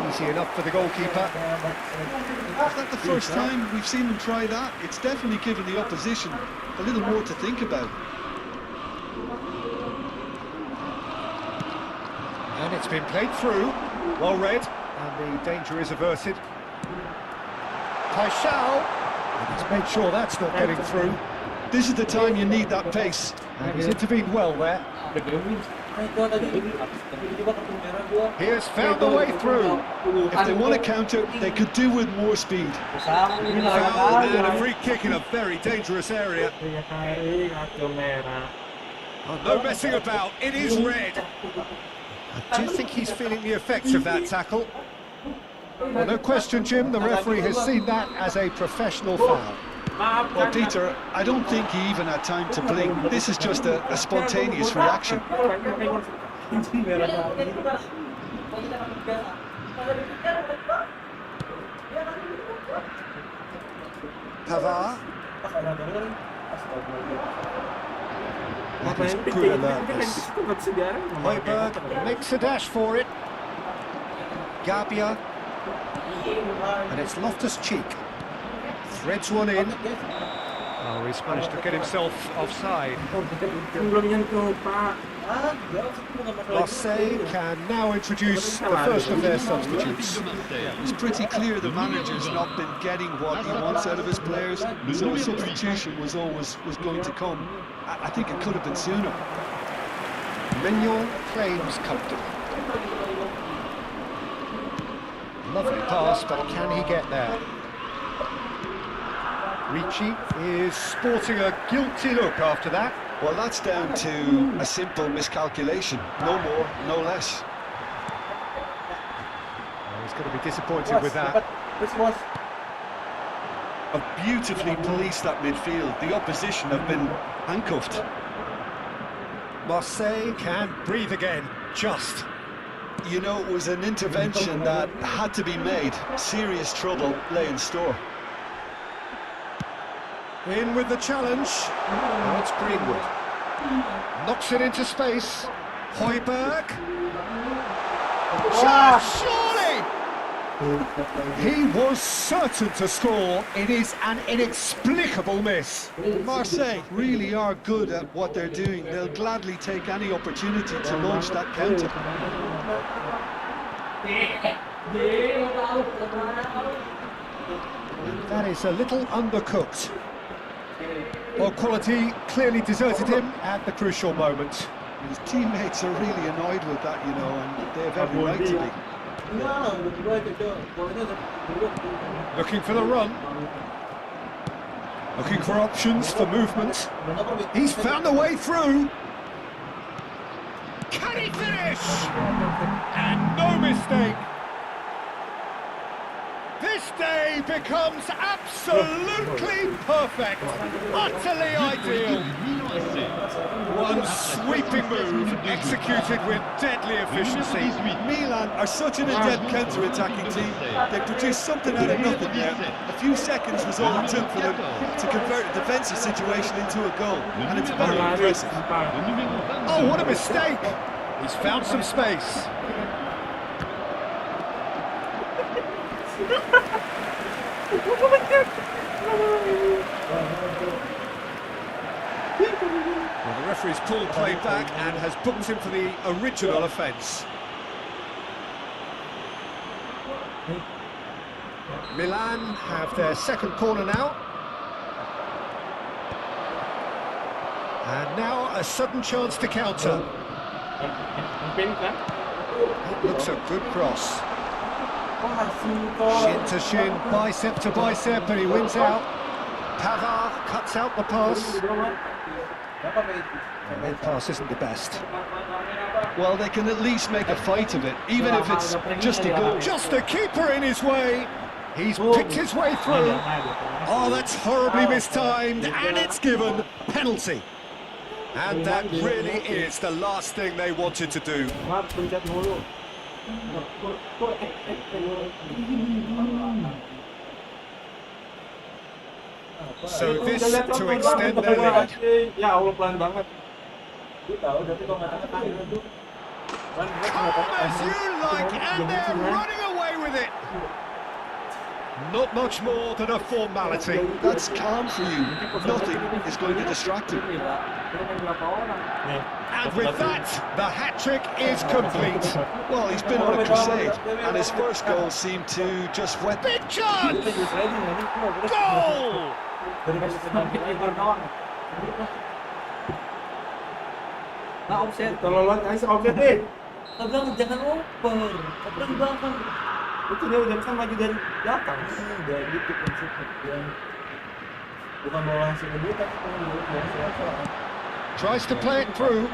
Easy enough for the goalkeeper. Is that the first time we've seen them try that? It's definitely given the opposition a little more to think about. And it's been played through. Well read. And the danger is averted. Paixão. And he's made sure that's not getting through. This is the time you need that pace. And he's intervened well there. He has found the way through. If they want to counter, they could do with more speed. Foul and a free kick in a very dangerous area. Oh, no messing about, it is red. I do think he's feeling the effects of that tackle. Well, no question, Jim, the referee has seen that as a professional foul. Well, Peter, I don't think he even had time to blink. This is just a spontaneous reaction. Pavard. That is good alertness. Højbjerg makes a dash for it. Gabia. And it's Loftus-Cheek. Threads one in. Oh, he's managed to get himself offside. Marseille can now introduce the first of their substitutes. It's pretty clear the manager's not been getting what he wants out of his players, so a substitution was going to come. I think it could have been sooner. Mignon claims comfortable. Lovely pass, but can he get there? Ricci is sporting a guilty look after that. Well, that's down to a simple miscalculation. No more, no less. Oh, he's going to be disappointed with that. Have beautifully policed that midfield. The opposition have been handcuffed. Marseille can breathe again, just. You know, it was an intervention that had to be made. Serious trouble lay in store. In with the challenge. Now it's Greenwood. Knocks it into space. Højbjerg. Surely! He was certain to score. It is an inexplicable miss. Marseille really are good at what they're doing. They'll gladly take any opportunity to launch that counter. And that is a little undercooked. Well, quality clearly deserted him at the crucial moment. His teammates are really annoyed with that, you know, and they have every right to be. Looking for the run. Looking for options for movement. He's found the way through. Can he finish? And no mistake. This day becomes absolutely perfect, utterly ideal. One sweeping move executed with deadly efficiency. Milan are such an adept counter-attacking team. They produced something out of nothing there. A few seconds was all it took for them to convert a defensive situation into a goal, and it's very impressive. Oh, what a mistake! He's found some space. Well, the referee's pulled play back and has booked him for the original offence. Milan have their second corner now. And now a sudden chance to counter. It looks a good cross. Shin to shin, bicep to bicep, and he wins out. Pavard cuts out the pass. The mid pass isn't the best. Well, they can at least make a fight of it, even if it's just a goal. Just the keeper in his way. He's picked his way through. Oh, that's horribly mistimed, and it's given penalty. And that really is the last thing they wanted to do. So this to extend their lead. Ya Allah, pelan banget. Calm as you like, and they're running away with it. Not much more than a formality. That's calm for you. Nothing is going to distract him. And with that, the hat-trick is complete. Well, he's been on a crusade, and his first goal seemed to just wet. Big chance! Goal! Nah, offset. Kalau lawan Ais offset deh. Saya bilang jangan oper. Oper di belakang. Itu dia udah bisa maju dari belakang. Udah gitu konsepnya. Bukan mau langsung ke dia, tapi mau langsung. Tries to play it through.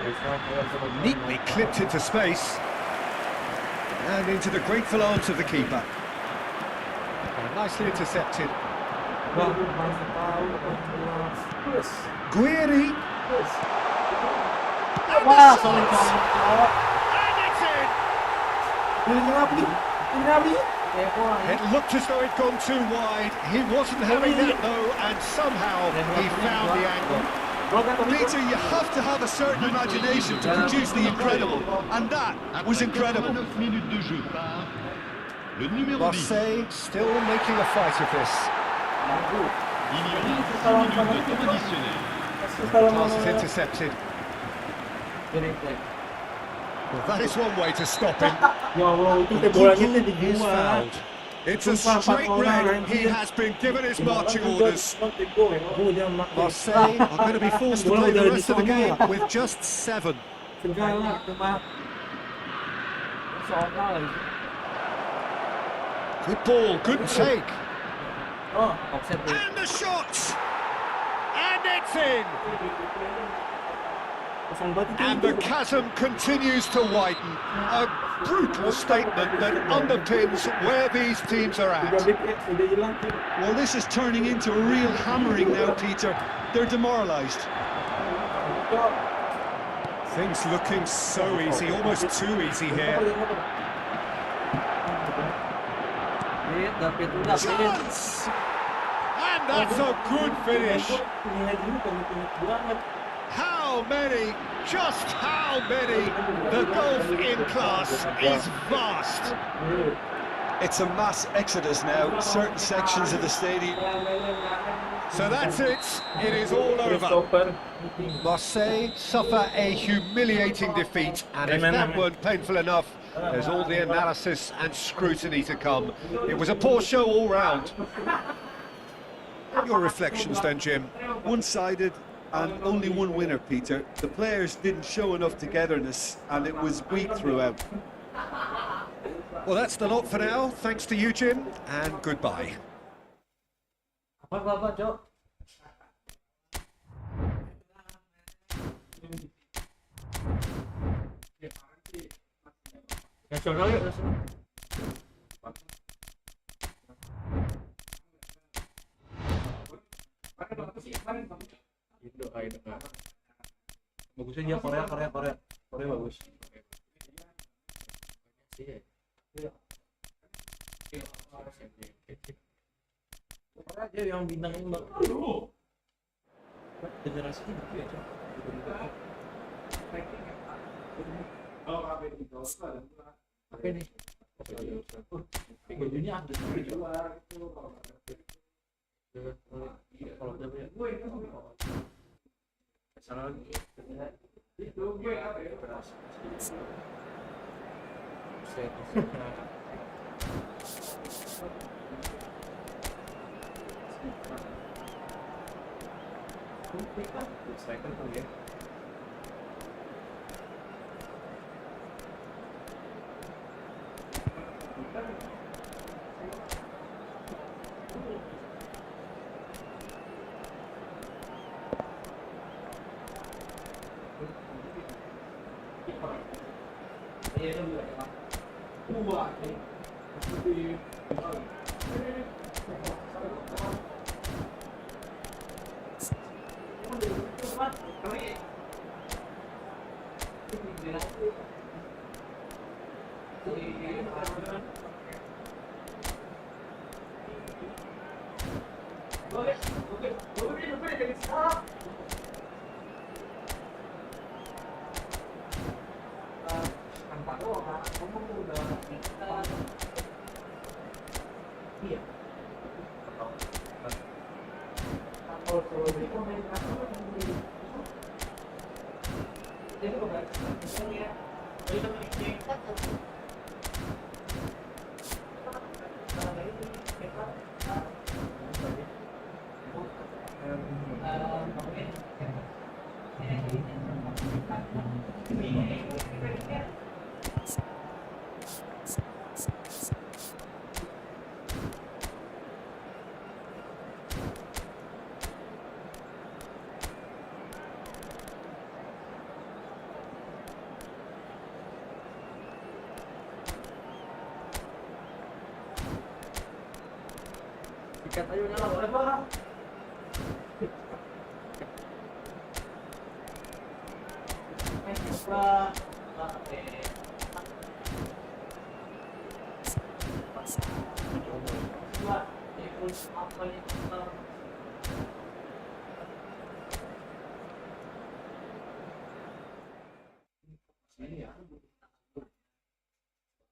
Neatly clipped into space. And into the grateful arms of the keeper. Nicely intercepted. Guiri. Wah, sorry. And it's in. It looked as though it'd gone too wide. He wasn't having that though, and somehow he found the angle. Peter, you have to have a certain imagination to produce the incredible, and that was incredible. Marseille still making a fight of this. Pass is intercepted. Well, that is one way to stop him. Ya Allah, itu bolanya tuh di He's gua. fouled. It's a straight red. He has been given his marching orders. Marseille are going to be forced to play the rest of the game with just 7. Segala itu mah. Soalnya lagi. Good ball, good take. Oh, offset. And the shot! And it's in! And the chasm continues to widen. A brutal statement that underpins where these teams are at. Well, this is turning into a real hammering now, Peter. They're demoralised. Things looking so easy, almost too easy here. Chance! And that's a good finish. How many? Just how many? The gulf in class is vast. It's a mass exodus now, certain sections of the stadium. So that's it. It is all over. Marseille suffer a humiliating defeat, and if that weren't painful enough, there's all the analysis and scrutiny to come. It was a poor show all round. Your reflections then, Jim? One-sided and only one winner, Peter. The players didn't show enough togetherness, and it was weak throughout. Well, that's the lot for now. Thanks to you, Jim, and goodbye. Apa, Cok? Nasional yuk, nasional. Indo, bagusnya dia Korea bagus. Korea aja yang bintang ini bang. Generasi ini gitu ya, Cok. Oke nih. Bajunya ada di luar itu. Kalau udah salah lagi. Itu gue apa ya? Ikat aja nyala boleh bang.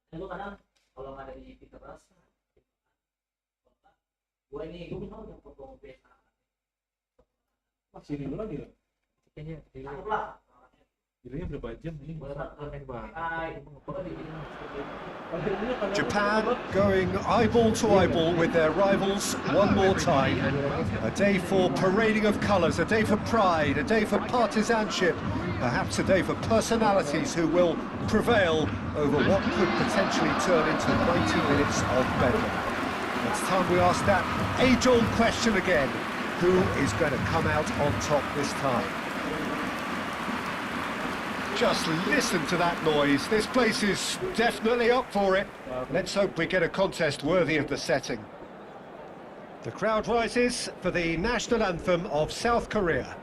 Itu kadang kalau nggak ada di kita rasa, gue bisa udah potong beta. Masih dulu lagi loh. Kayaknya Jadinya berapa jam ini? Japan going eyeball to eyeball with their rivals one more time. A day for parading of colours, a day for pride, a day for partisanship, perhaps a day for personalities who will prevail over what could potentially turn into 90 minutes of bedlam. It's time we ask that age-old question again. Who is going to come out on top this time? Just listen to that noise. This place is definitely up for it. Let's hope we get a contest worthy of the setting. The crowd rises for the national anthem of South Korea.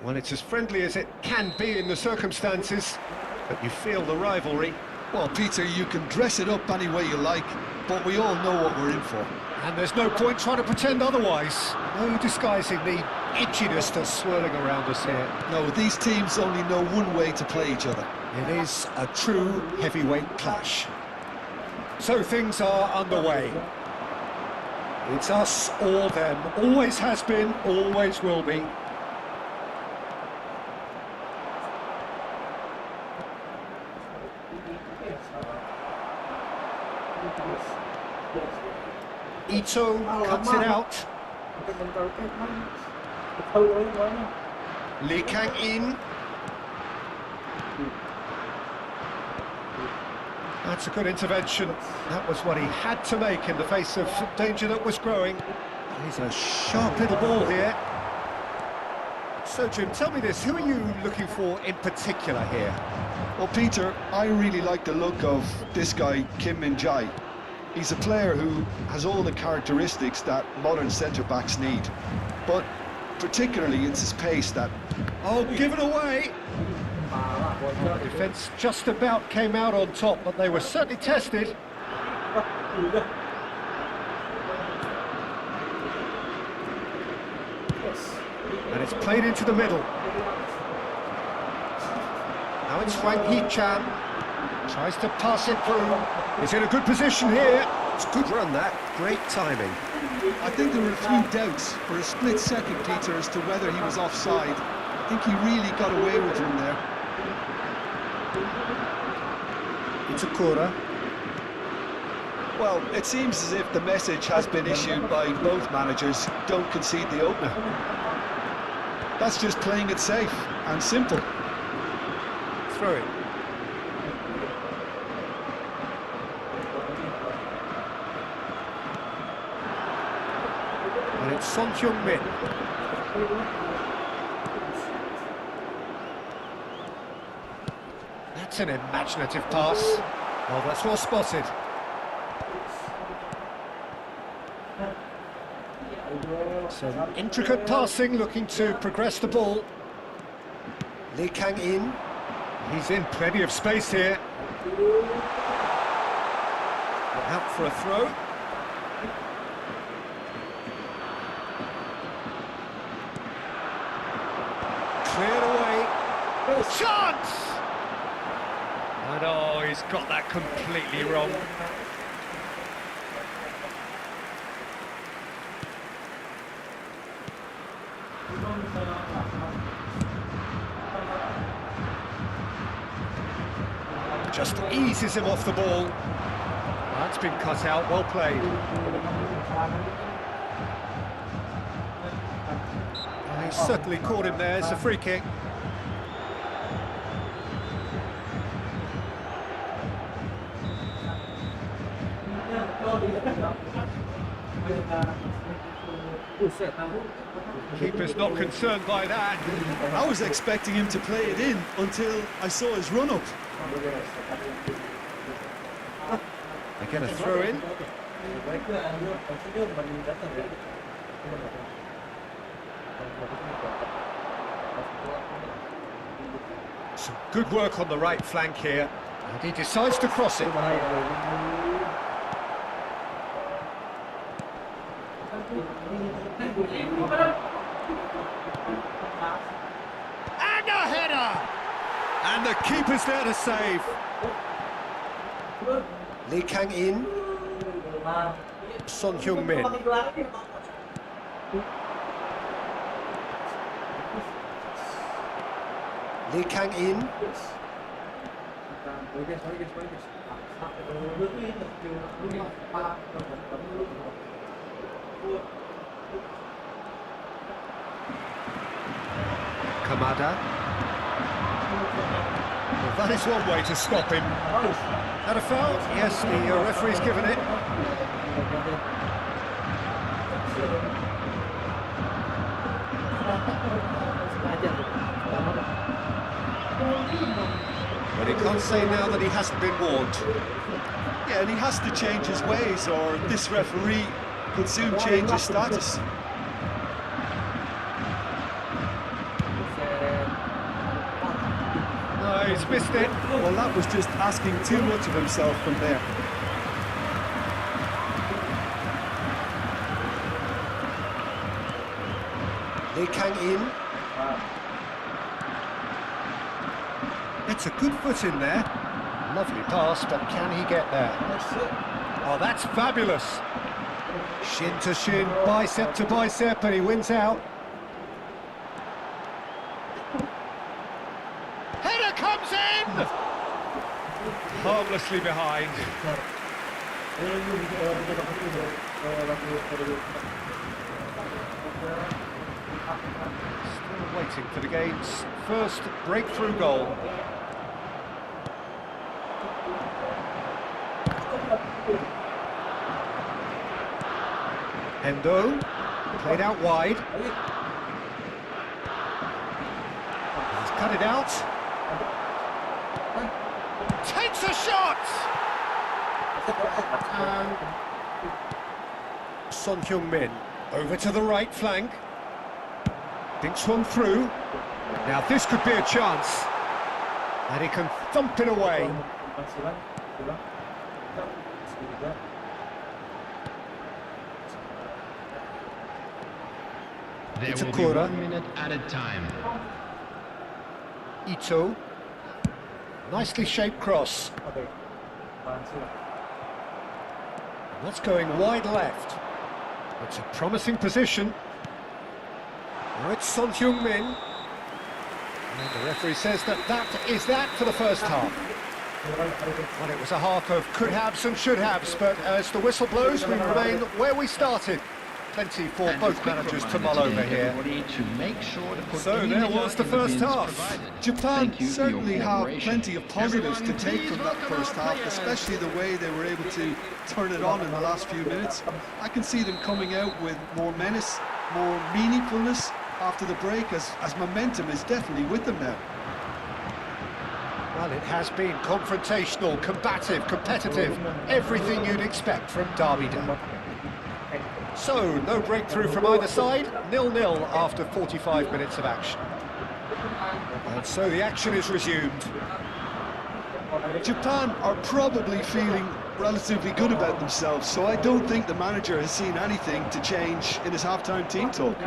Well, it's as friendly as it can be in the circumstances, but you feel the rivalry. Well, Peter, you can dress it up any way you like, but we all know what we're in for. And there's no point trying to pretend otherwise. No disguising the edginess that's swirling around us here. No, these teams only know one way to play each other. It is a true heavyweight clash. So things are underway. It's us or them. Always has been, always will be. Ito cuts it out. Lee Kang-in. That's a good intervention. That was what he had to make in the face of danger that was growing. He's a sharp little ball here. So, Jim, tell me this, who are you looking for in particular here? Well, Peter, I really like the look of this guy, Kim Min-jae. He's a player who has all the characteristics that modern centre-backs need. But particularly, it's his pace that... Oh, given away! The defence just about came out on top, but they were certainly tested. And it's played into the middle. Now it's Wang Hee-chan. Tries to pass it through. He's in a good position here. It's a good run, that. Great timing. I think there were a few doubts for a split second, Peter, as to whether he was offside. I think he really got away with him there. It's a corner. Well, it seems as if the message has been issued by both managers: don't concede the opener. That's just playing it safe and simple. Throw it. Son Heung-min. That's an imaginative pass. Oh, that's well spotted. Some intricate passing, looking to progress the ball. Lee Kang-in. He's in plenty of space here. Out for a throw. Cleared away. Chance! And oh, he's got that completely wrong. Just eases him off the ball. That's been cut out, well played. He certainly caught him there, it's a free kick. Keeper's not concerned by that. I was expecting him to play it in until I saw his run-up. They get a throw in. Some good work on the right flank here. And he decides to cross it. And a header! And the keeper's there to save. Lee Kang-in. Son Heung-min. Lee Kang-in. Kamada. Well, that is one way to stop him. Had a foul? Yes, the referee's given it. But he can't say now that he hasn't been warned. Yeah, and he has to change his ways, or this referee could soon change his status. No, he's missed it. Well, that was just asking too much of himself from there. Lee Kang-in. It's a good foot in there. Lovely pass, but can he get there? Oh, that's fabulous. Shin to shin, bicep to bicep, and he wins out. Header comes in! Harmlessly behind. Still waiting for the game's first breakthrough goal. Endo, played out wide. He's cut it out. Takes a shot! Son Heung-min, over to the right flank. Dinks one through. Now this could be a chance. And he can thump it away. There will be Itakura. 1 minute added time. Ito. Nicely shaped cross. That's going wide left. It's a promising position. Now it's Son Heung-min. And the referee says that is that for the first half. Well, it was a half of could-haves and should-haves, but as the whistle blows, we remain where we started. Plenty for both managers to mull over here. So there was the first half. Japan certainly have plenty of positives to take from that first half, especially the way they were able to turn it on in the last few minutes. I can see them coming out with more menace, more meaningfulness after the break, as momentum is definitely with them now. Well, it has been confrontational, combative, competitive, everything you'd expect from Derby Day. So, no breakthrough from either side, 0-0 after 45 minutes of action. And so the action is resumed. Japan are probably feeling relatively good about themselves, so I don't think the manager has seen anything to change in his half-time team talk.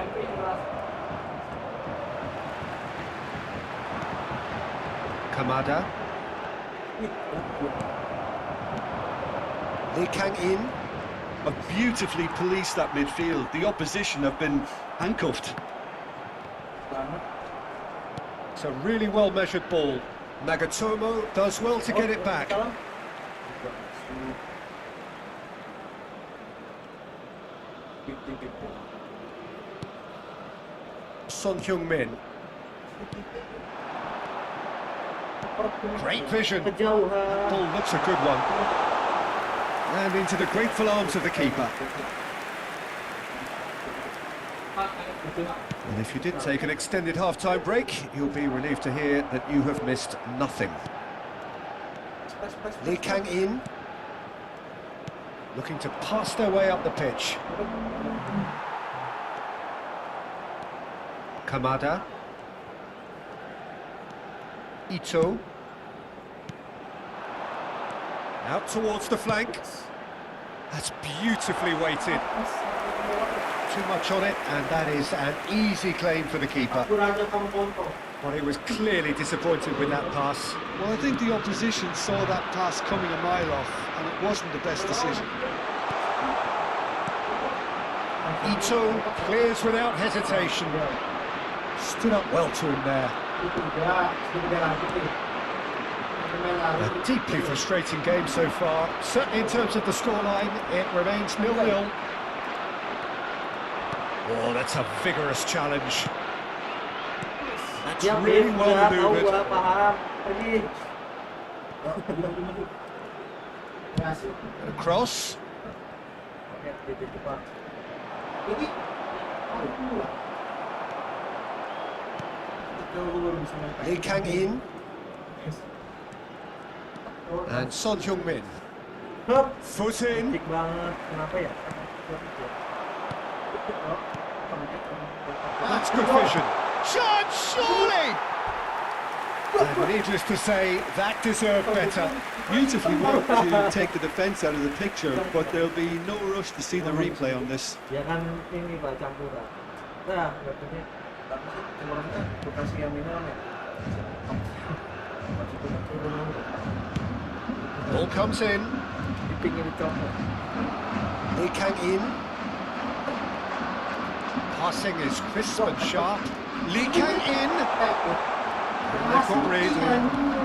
Kamada. Lee Kang-in. Have beautifully policed that midfield. The opposition have been handcuffed. It's a really well-measured ball. Nagatomo does well to get it back. Son Heung-min. Great vision. Ball looks a good one. And into the grateful arms of the keeper. And if you did take an extended half-time break, you'll be relieved to hear that you have missed nothing. Lee Kang-in. Looking to pass their way up the pitch. Kamada. Ito. Out towards the flank. That's beautifully weighted. Too much on it, and that is an easy claim for the keeper. Well, he was clearly disappointed with that pass. Well, I think the opposition saw that pass coming a mile off, and it wasn't the best decision. Ito clears without hesitation. Stood up well to him there. A deeply frustrating game so far. Certainly in terms of the scoreline, it remains 0-0. Oh, that's a vigorous challenge. That's really well manoeuvred. And a cross. Lee Kang-in. And Son Heung-min. Foot in. That's good vision. Shot, surely! And needless to say, that deserved better. Beautifully worked to take the defence out of the picture, but there'll be no rush to see the replay on this. Ya kan ini Pak campuran. Nah, berarti bekasi yang minum ya. Ball comes in. Di pinggir copot. Lee Kang-in. Passing is crisp and sharp. Lee Kang-in.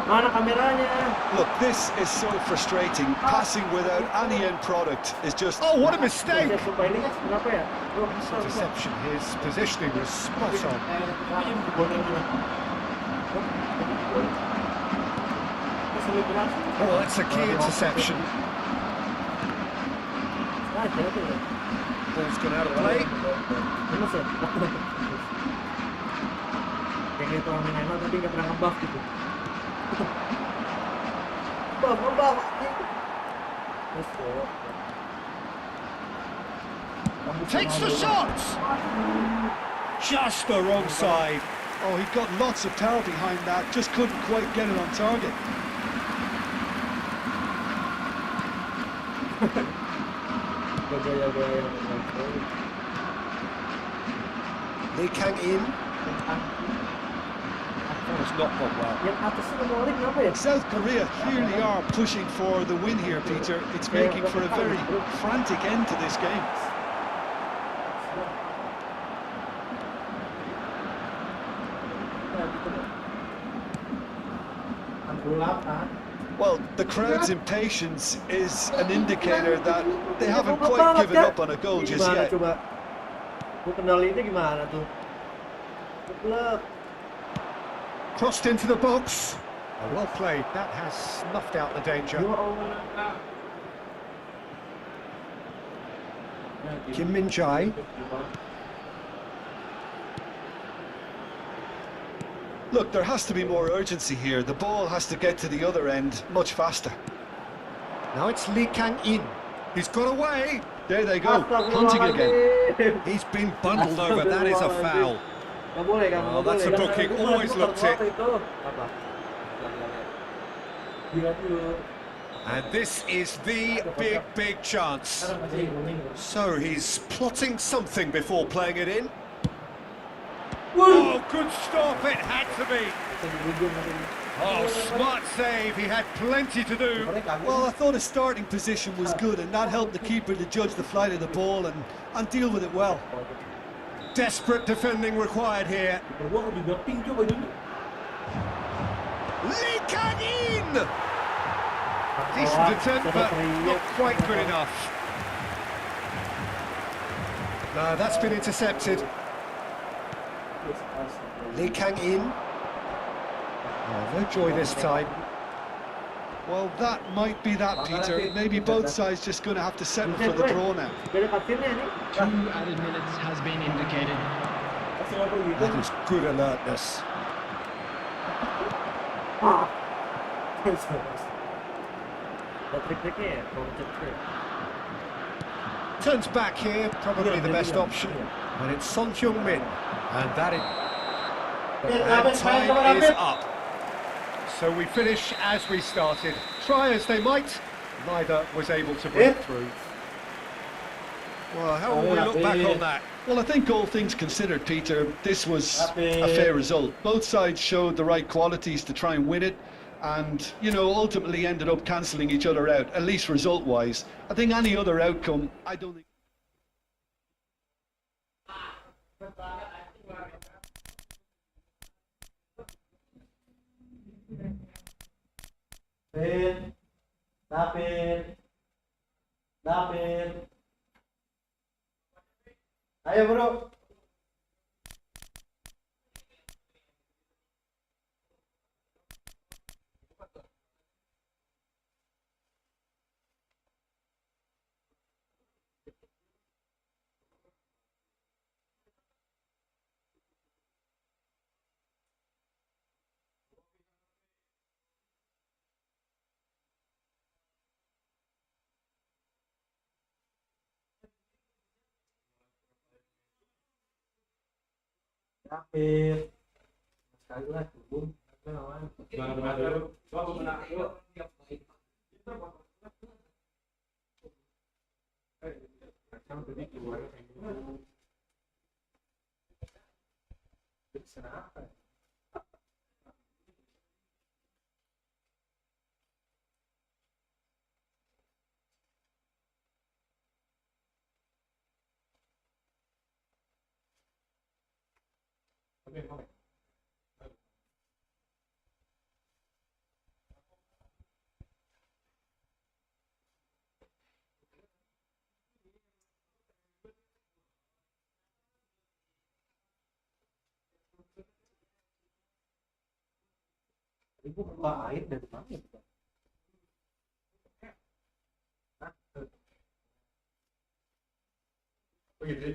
Mana kameranya? Look, this is so frustrating. Passing without any end product is just... Oh, what a mistake! Sumpah ini kenapa ya? Deception. His positioning was spot on. Oh, that's a key interception. Ball's gone out of play. Kayak gitu orang main tapi nggak pernah ngebuff gitu. Ngebuff. Takes the shot! Just the wrong side. Oh, he got lots of power behind that, just couldn't quite get it on target. Lee Kang-in. Has not gone well. South Korea clearly are pushing for the win here, Peter. It's making for a very frantic end to this game. Well, the crowd's impatience is an indicator that they haven't quite given up on a goal just yet. Crossed into the box. Oh, well played. That has snuffed out the danger. Kim Min-jae. Look, there has to be more urgency here. The ball has to get to the other end much faster. Now it's Lee Kang-in. He's got away. There they go, hunting again. He's been bundled over. That is a foul. Nggak boleh kan? Oh, that's a booking. Always looked it. Itu apa? Lihat dulu. And this is the big chance. So he's plotting something before playing it in. Oh, good stop. It had to be. Oh, smart save. He had plenty to do. Well, I thought his starting position was good, and that helped the keeper to judge the flight of the ball and deal with it well. Desperate defending required here. Lee Kang-in! Decent attempt, but not quite good enough. No, that's been intercepted. Lee Kang-in. Oh, no joy this time. Well, that might be that, Peter. Maybe both sides just going to have to settle for the draw now. 2 added minutes has been indicated. That is good alertness. Turns back here, probably the best option. And it's Son Heung-min. And that is... And time is up. So we finish as we started. Try as they might, neither was able to break through. Well, how will we look back on that? Well, I think all things considered, Peter, this was a fair result. Both sides showed the right qualities to try and win it, and, you know, ultimately ended up cancelling each other out, at least result-wise. I think any other outcome, I don't think... Dapin. Ayo bro. Dapin. Sekali lagi, Bung. Ibu keluar air dari mana ya? Oh gitu,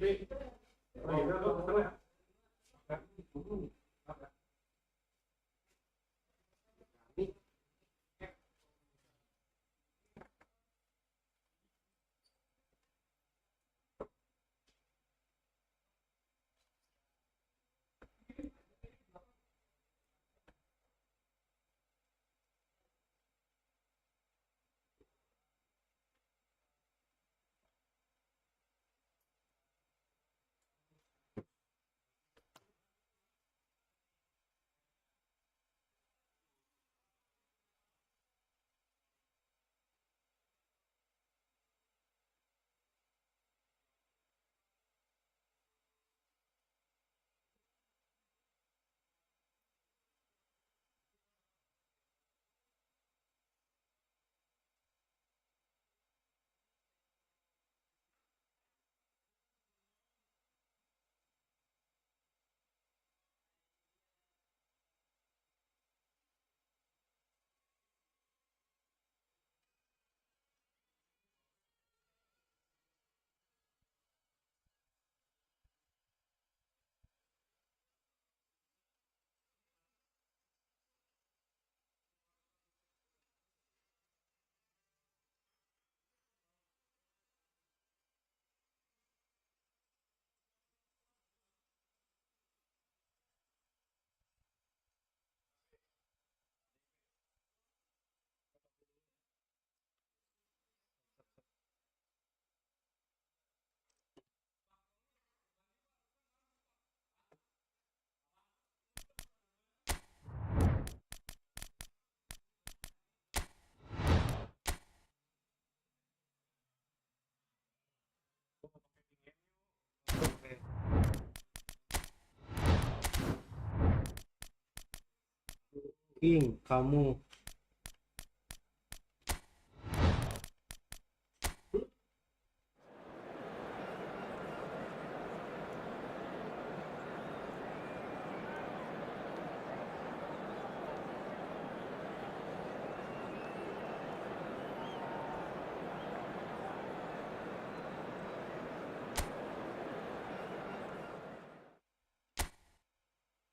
King, kamu.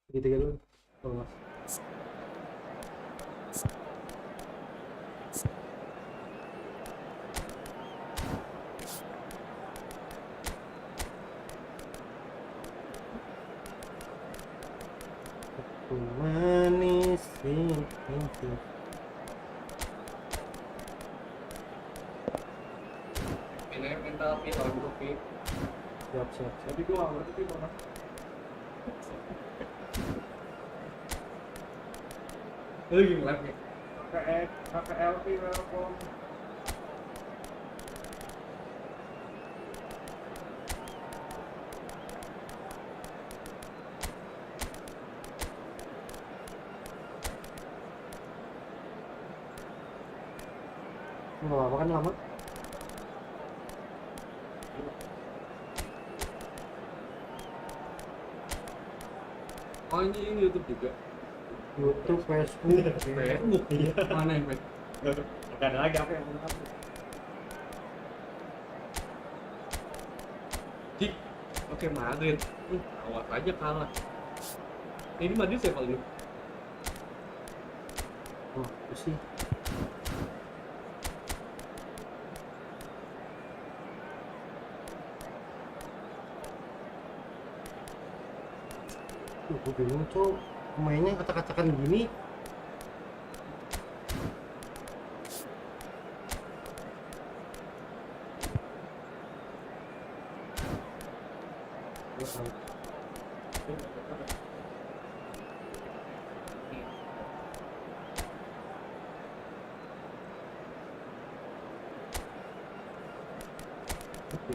Segitiga dulu. Oh, Mas. Aku manis ini. Ini mental Pi tahun dulu Pi. Siap, siap, siap. Tapi gue nggak ngerti Pi mana. Lu gini live nih. KKL Pi welcome. Nggak lama kan lama? Oh ini YouTube juga. YouTube, Facebook. Facebook. Iya. Mana yang main? Nggak ada lagi apa yang mau upload. Cik, oke Madrid. Awas aja kalah. Ini Madrid siapa ini? Oh, itu sih. Gue bingung tuh pemainnya acak-acakan gini.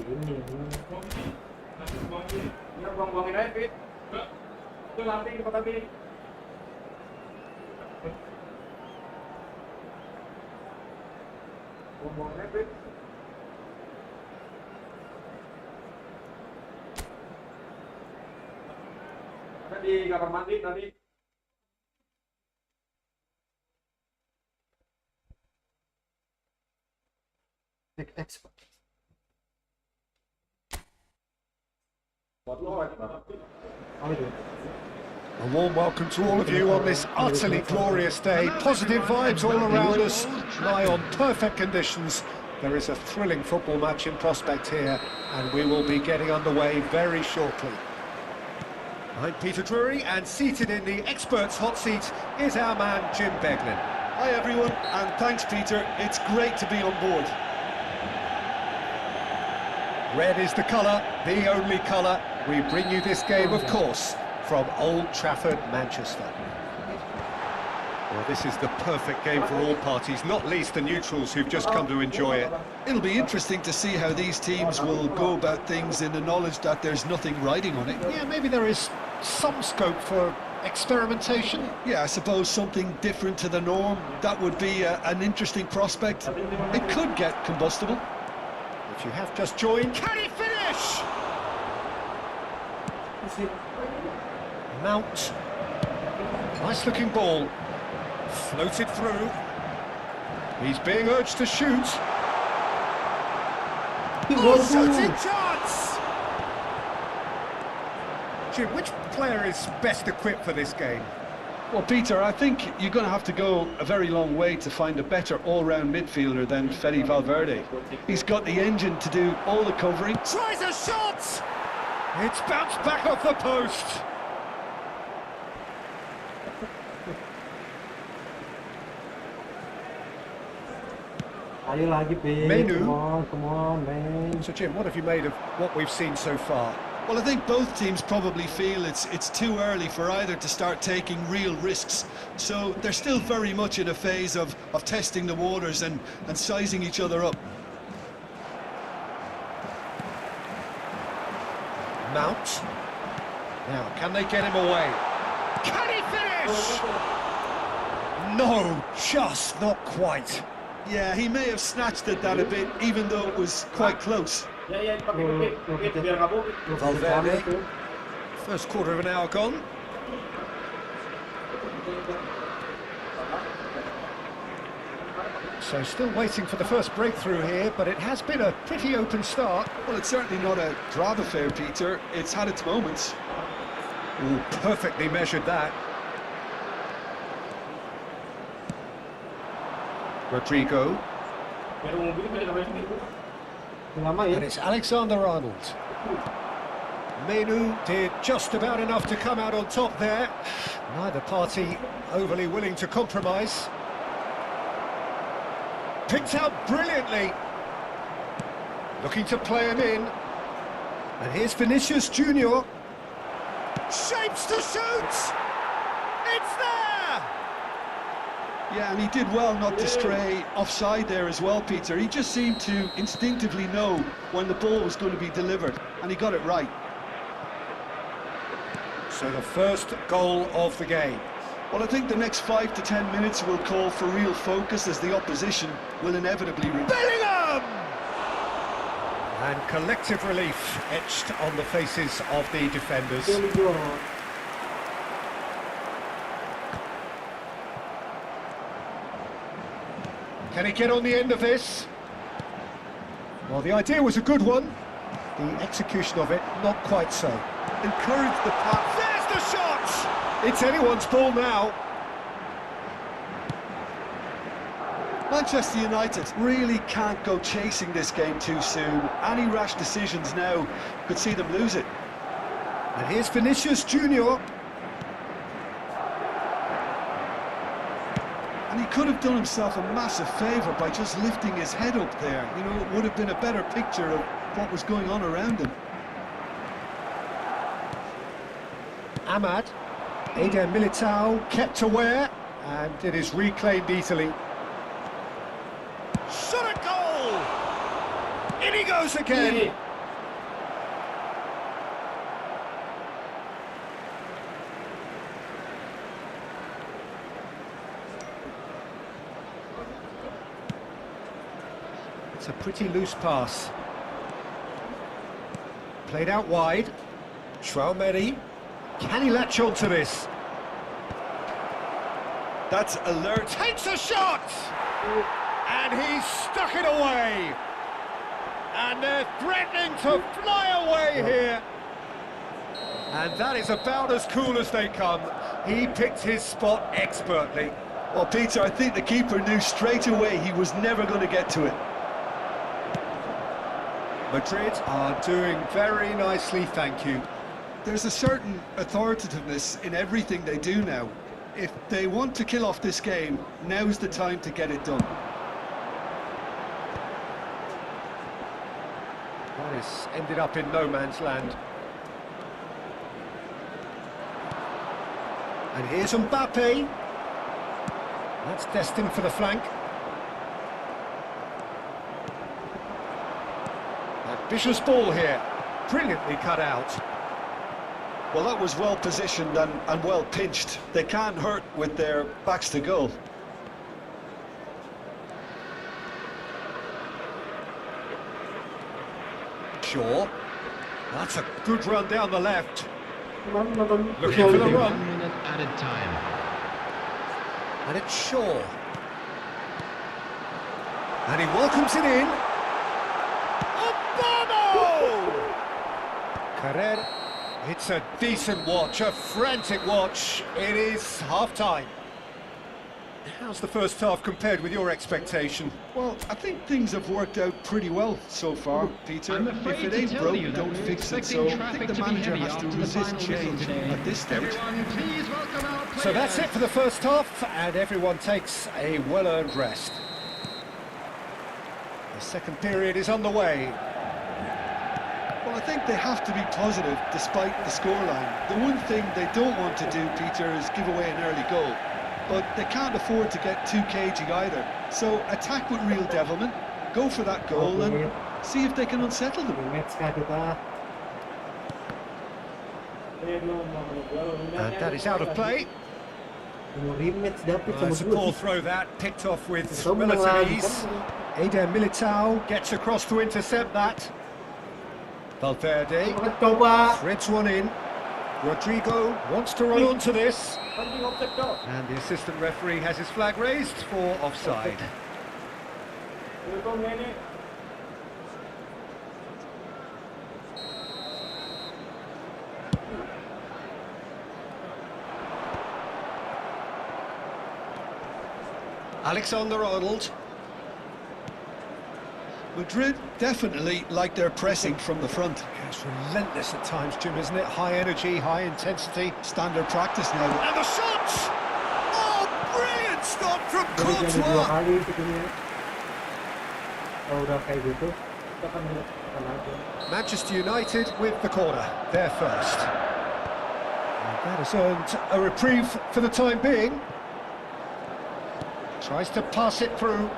Ini. Ya buang-buangin aja Pi. Itu nanti di kota Pi. Buang-buangin aja Pi. Ada di kamar mandi tadi. X. Buat lo lagi. Oh itu. A warm welcome to all of you on this utterly glorious day. Positive vibes all around us, lie on perfect conditions. There is a thrilling football match in prospect here, and we will be getting underway very shortly. I'm Peter Drury, and seated in the experts' hot seat is our man Jim Beglin. Hi everyone, and thanks Peter. It's great to be on board. Red is the colour, the only colour. We bring you this game, of course, from Old Trafford, Manchester. Well, this is the perfect game for all parties, not least the neutrals who've just come to enjoy it. It'll be interesting to see how these teams will go about things in the knowledge that there's nothing riding on it. Yeah, maybe there is some scope for experimentation. Yeah, I suppose something different to the norm. That would be an interesting prospect. It could get combustible. If you have just joined, can he finish? Mount. Nice looking ball. Floated through. He's being urged to shoot. Oh, shooting chance! Jim, which player is best equipped for this game? Well, Peter, I think you're going to have to go a very long way to find a better all-round midfielder than Fede Valverde. He's got the engine to do all the covering. Tries a shot! It's bounced back off the post. Ayo lagi, Pete. Menu. Come on, man. So, Jim, what have you made of what we've seen so far? Well, I think both teams probably feel it's too early for either to start taking real risks. So they're still very much in a phase of testing the waters and sizing each other up. Mount. Now, can they get him away? Can he finish? No, just not quite. Yeah, he may have snatched at that a bit, even though it was quite close. Ya pakai pit biar nggak bobit. Valverde. First quarter of an hour gone. So still waiting for the first breakthrough here, but it has been a pretty open start. Well, it's certainly not a drab affair, Peter. It's had its moments. Ooh, perfectly measured that. Rodrigo. Biar mobil ini nggak boleh sendiri. Lama ya. And it's Alexander-Arnold. Menu did just about enough to come out on top there. Neither party overly willing to compromise. Picked out brilliantly. Looking to play him in. And here's Vinicius Junior. Shapes to shoot! It's there! Yeah, and he did well not to stray offside there as well, Peter. He just seemed to instinctively know when the ball was going to be delivered, and he got it right. So the first goal of the game. Well, I think the next 5 to 10 minutes will call for real focus, as the opposition will inevitably... Bellingham! And collective relief etched on the faces of the defenders. Can he get on the end of this? Well, the idea was a good one. The execution of it, not quite so. Encourage the pass. There's the shot! It's anyone's ball now. Manchester United really can't go chasing this game too soon. Any rash decisions now could see them lose it. And here's Vinicius Junior. And he could have done himself a massive favour by just lifting his head up there. You know, it would have been a better picture of what was going on around him. Ahmad. Eder Militao kept aware, and it is reclaimed easily. Shot a goal! In he goes again! It's a pretty loose pass. Played out wide. Traumeri. Can he latch on to this? That's alert. Takes a shot! And he's stuck it away. And they're threatening to fly away here. And that is about as cool as they come. He picked his spot expertly. Well, Peter, I think the keeper knew straight away he was never going to get to it. Madrid are doing very nicely, thank you. There's a certain authoritativeness in everything they do now. If they want to kill off this game, now's the time to get it done. That has ended up in no man's land. And here's Mbappe. That's destined for the flank. Ambitious ball here. Brilliantly cut out. Well, that was well positioned and well pinched. They can't hurt with their backs to goal. Shaw. That's a good run down the left. Nonton Looking for the 1 run. minute added time. And it's Shaw. And he welcomes it in. Obama! Carrera. It's a decent watch, a frantic watch. It is half-time. How's the first half compared with your expectation? Well, I think things have worked out pretty well so far, Peter. I'm If afraid it to ain't tell broke, you that don't we're fix it. expecting So I traffic think the to be manager heavy has to after the resist final change whistle today. at this stage. Everyone, please welcome our players. So that's it for the first half, and everyone takes a well-earned rest. The second period is underway. Well, I think they have to be positive despite the scoreline. The one thing they don't want to do, Peter, is give away an early goal. But they can't afford to get too cagey either. So attack with real devilment, go for that goal and see if they can unsettle them. match kah kita. And that is out of play. rematch dapet sama It's a gue poor sih. throw that, picked off with Tahu menang relative lagi ease. kan. Eder Militao gets across to intercept that. Valverde Coba. threads one in. Rodrigo wants to run onto this. Penting offset dong. And the assistant referee has his flag raised for offside. Itu ini. Alexander-Arnold. Madrid definitely like their pressing from the front. Yeah, it's relentless at times, Jim, isn't it? High energy, high intensity. Standard practice now. And the shot! Oh, brilliant stop from Jadi 2 Courtois! kali situnya. Kalau udah kayak gitu, kita akan aja. Manchester United with the corner, there first. And that has earned a reprieve for the time being. Tries to pass it through.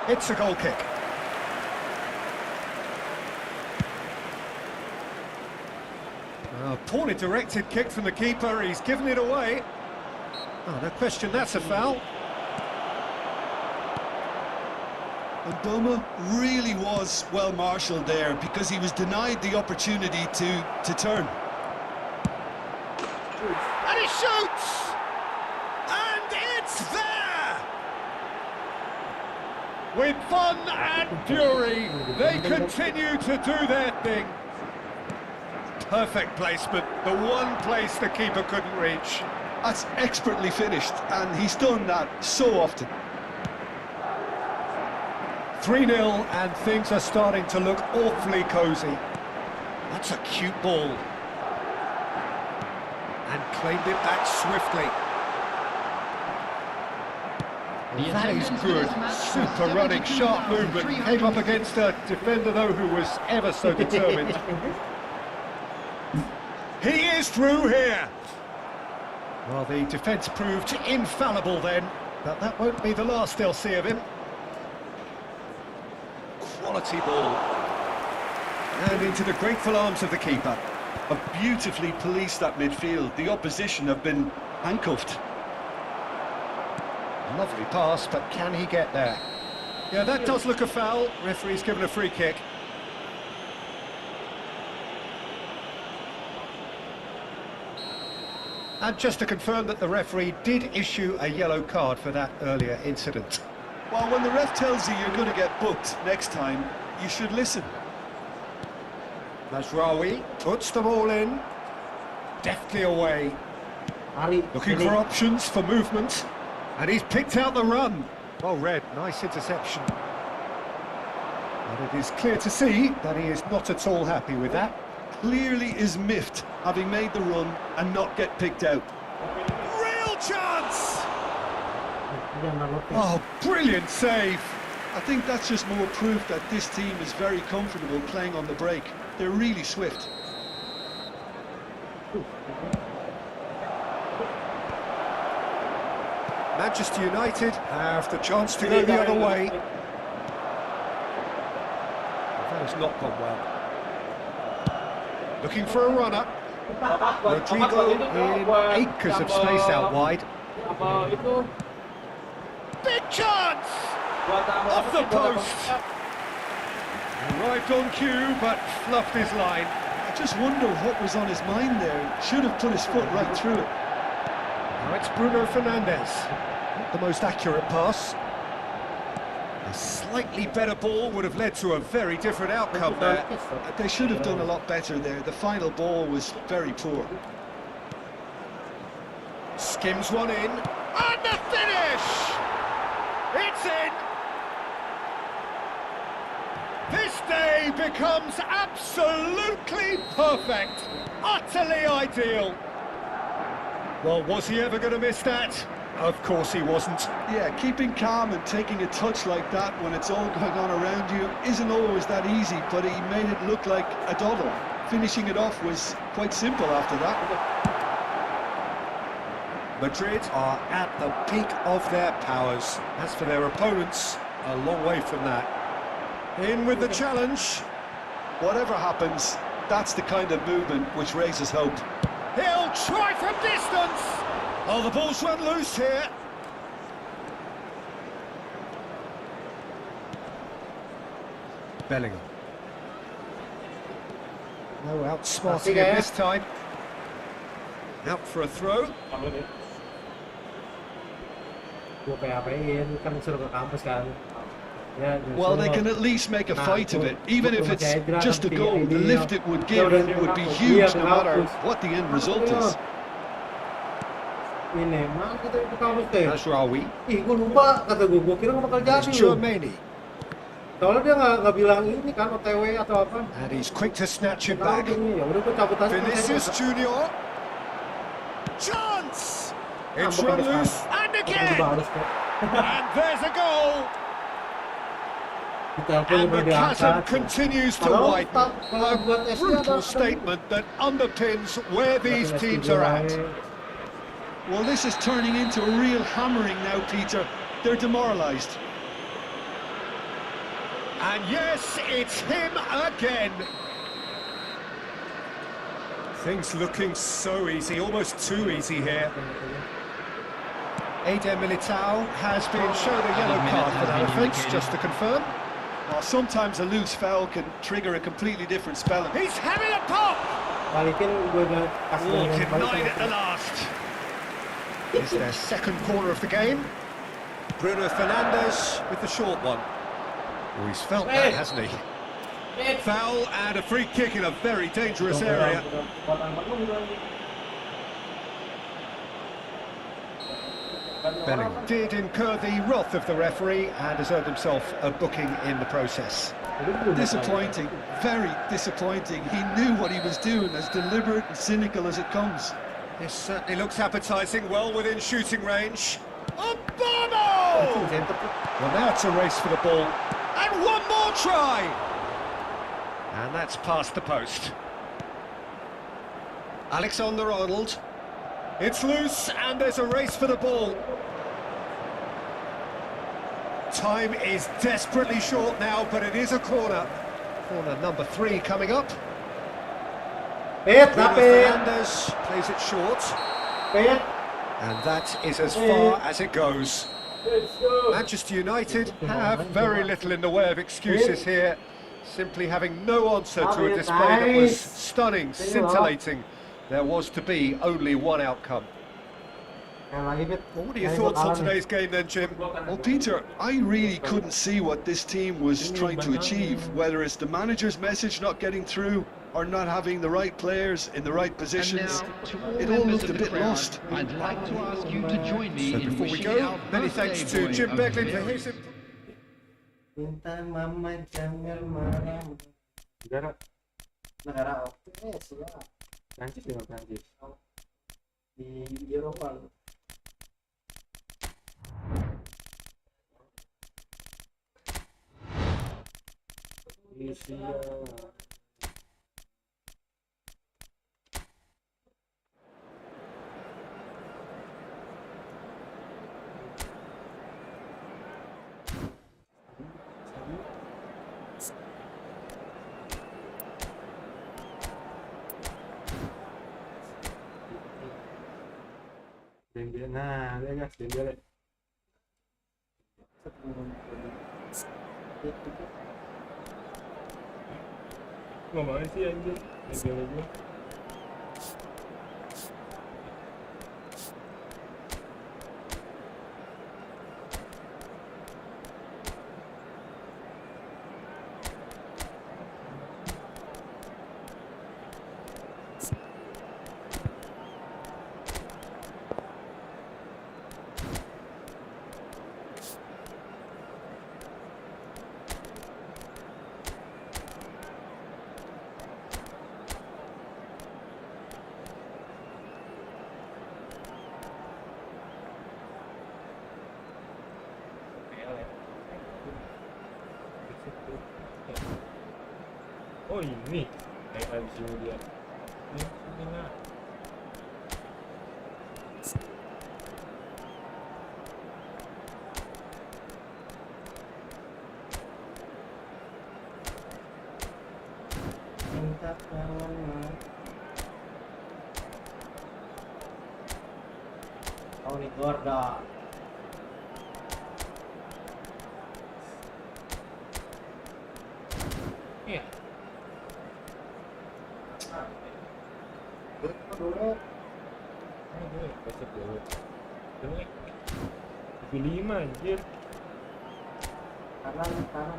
It's a goal kick. A poorly directed kick from the keeper, he's given it away. Oh, no question, that's a foul. And Boma really was well marshalled there because he was denied the opportunity to turn. And he shoots! And it's there! With fun and fury, they continue to do their thing. Perfect placement, the one place the keeper couldn't reach. That's expertly finished, and he's done that so often. 3-0, and things are starting to look awfully cosy. That's a cute ball. And claimed it back swiftly. That is good, super running, sharp movement. Came up against a defender, though, who was ever so determined. He is through here. Well, the defence proved infallible then, but that won't be the last they'll see of him. Quality ball. And into the grateful arms of the keeper. Have beautifully policed that midfield. The opposition have been handcuffed. Lovely pass, but can he get there? Yeah, that does look a foul. Referee's given a free kick. And just to confirm that the referee did issue a yellow card for that earlier incident. Well, when the ref tells you you're going to get booked next time, you should listen. Mazraoui puts the ball in. Deftly away. Hari, Looking for options for movement. And he's picked out the run. Well read, nice interception. But it is clear to see that he is not at all happy with that. Clearly is miffed, having made the run and not get picked out. Real chance! jangan lupa. Oh, brilliant save! I think that's just more proof that this team is very comfortable playing on the break. They're really swift. Manchester United have the chance to go the other way. That has not gone well. Looking for a runner. Rodrigo in acres of space out wide. Apa itu? Big chance! Off the post! Arrived on cue, but fluffed his line. I just wonder what was on his mind there. Should have put his foot right through it. Now it's Bruno Fernandes. Not the most accurate pass. A slightly better ball would have led to a very different outcome there. They should have done a lot better there. The final ball was very poor. Skims one in. And the finish! It's in! This day becomes absolutely perfect, utterly ideal. Well, was he ever going to miss that? Of course he wasn't. Yeah, keeping calm and taking a touch like that when it's all going on around you isn't always that easy, but he made it look like a doddle. Finishing it off was quite simple after that. Madrid are at the peak of their powers. As for their opponents, a long way from that. In with the challenge. Whatever happens, that's the kind of movement which raises hope. He'll try from distance. Oh, the ball's run loose here. Bellingham. No outsmarting him this time. Out for a throw. Gua PHP-in kan suruh ke kampus kan. Ya, Well, they can at least make a fight of it. Even if it's just a goal, the lift it would give would be huge no matter what the end result is. Ini mana kita ke kampus deh? Ashrawi. Ih, gua lupa kata gua kira nggak bakal It's jadi loh. Germani. Soalnya dia nggak bilang ini kan OTW atau apa. And he's quick to snatch it Tahu back. ini, ya udah gua cabut aja. Vinicius Junior. Chance! It's bukan run dia loose, sekarang. and Bukan again! balas kok. And there's a goal! Ditelepon And udah the chasm diangkat. continues to Padahal widen. kalau buat A SD brutal ada- statement that underpins where these ada teams SD are at. Well, this is turning into a real hammering now, Peter. They're demoralised. And yes, it's him again. Things looking so easy, almost too easy here. Eder Militao has been shown a yellow card for that offence, just to confirm. Well, sometimes a loose foul can trigger a completely different spelling. He's having a pop! Balikin gue udah kasih Oh, yang denied at the last. It's their second corner of the game. Bruno Fernandes with the short one. Oh, he's felt that, hasn't he? Foul and a free kick in a very dangerous area. Bellingham did incur the wrath of the referee and has earned himself a booking in the process. Disappointing, very disappointing. He knew what he was doing, as deliberate and cynical as it comes. This certainly looks appetising, well within shooting range. Obama! Well, now it's a race for the ball. And one more try! And that's past the post. Alexander-Arnold. It's loose, and there's a race for the ball. Time is desperately short now, but it is a corner. Corner number 3 coming up. Bruno Fernandes plays it short. And that is as far as it goes. Manchester United have very little in the way of excuses here, simply having no answer to a display that was stunning, scintillating. There was to be only one outcome. Well, what are your thoughts on today's game then, Jim? Well, Peter, I really couldn't see what this team was trying to achieve, whether it's the manager's message not getting through or not having the right players in the right And positions. now, to all It all members looked of a the bit crowd, lost. I'd like to ask you to join me So in before we wishing go, our many birthday thanks to boy Jim a Beglin for very his... Minta mama jangan marah. Negara oke, siap. Prancis dengan Prancis. Di Eropa. Rusia. Dembele, nah, dia guys, Dembele. Ngomongin sih anjir, Dembele gue. Oh ini, kayak habis dia. Ini nah. Minta kawan Tony Gordon. Iya. Dulu. Ini dulu, besok dulu. Dulu nih. 75 anjir. Kanan. Ah.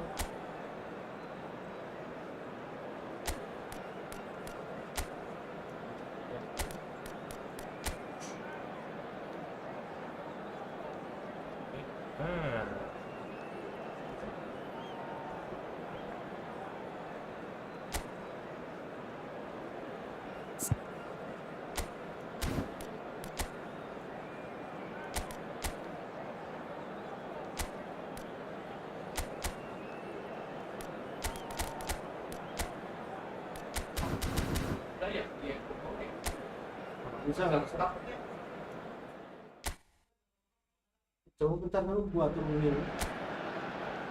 Bisa nggak keserap? Coba bentar dulu gua turunin.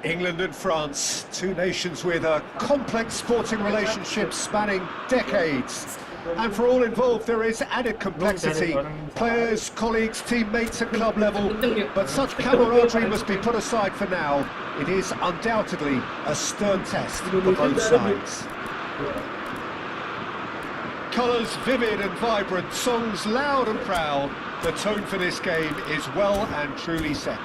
England and France, two nations with a complex sporting relationship spanning decades. And for all involved, there is added complexity. Players, colleagues, teammates at club level. But such camaraderie must be put aside for now. It is undoubtedly a stern test for both sides. Colours vivid and vibrant, songs loud and proud. The tone for this game is well and truly set.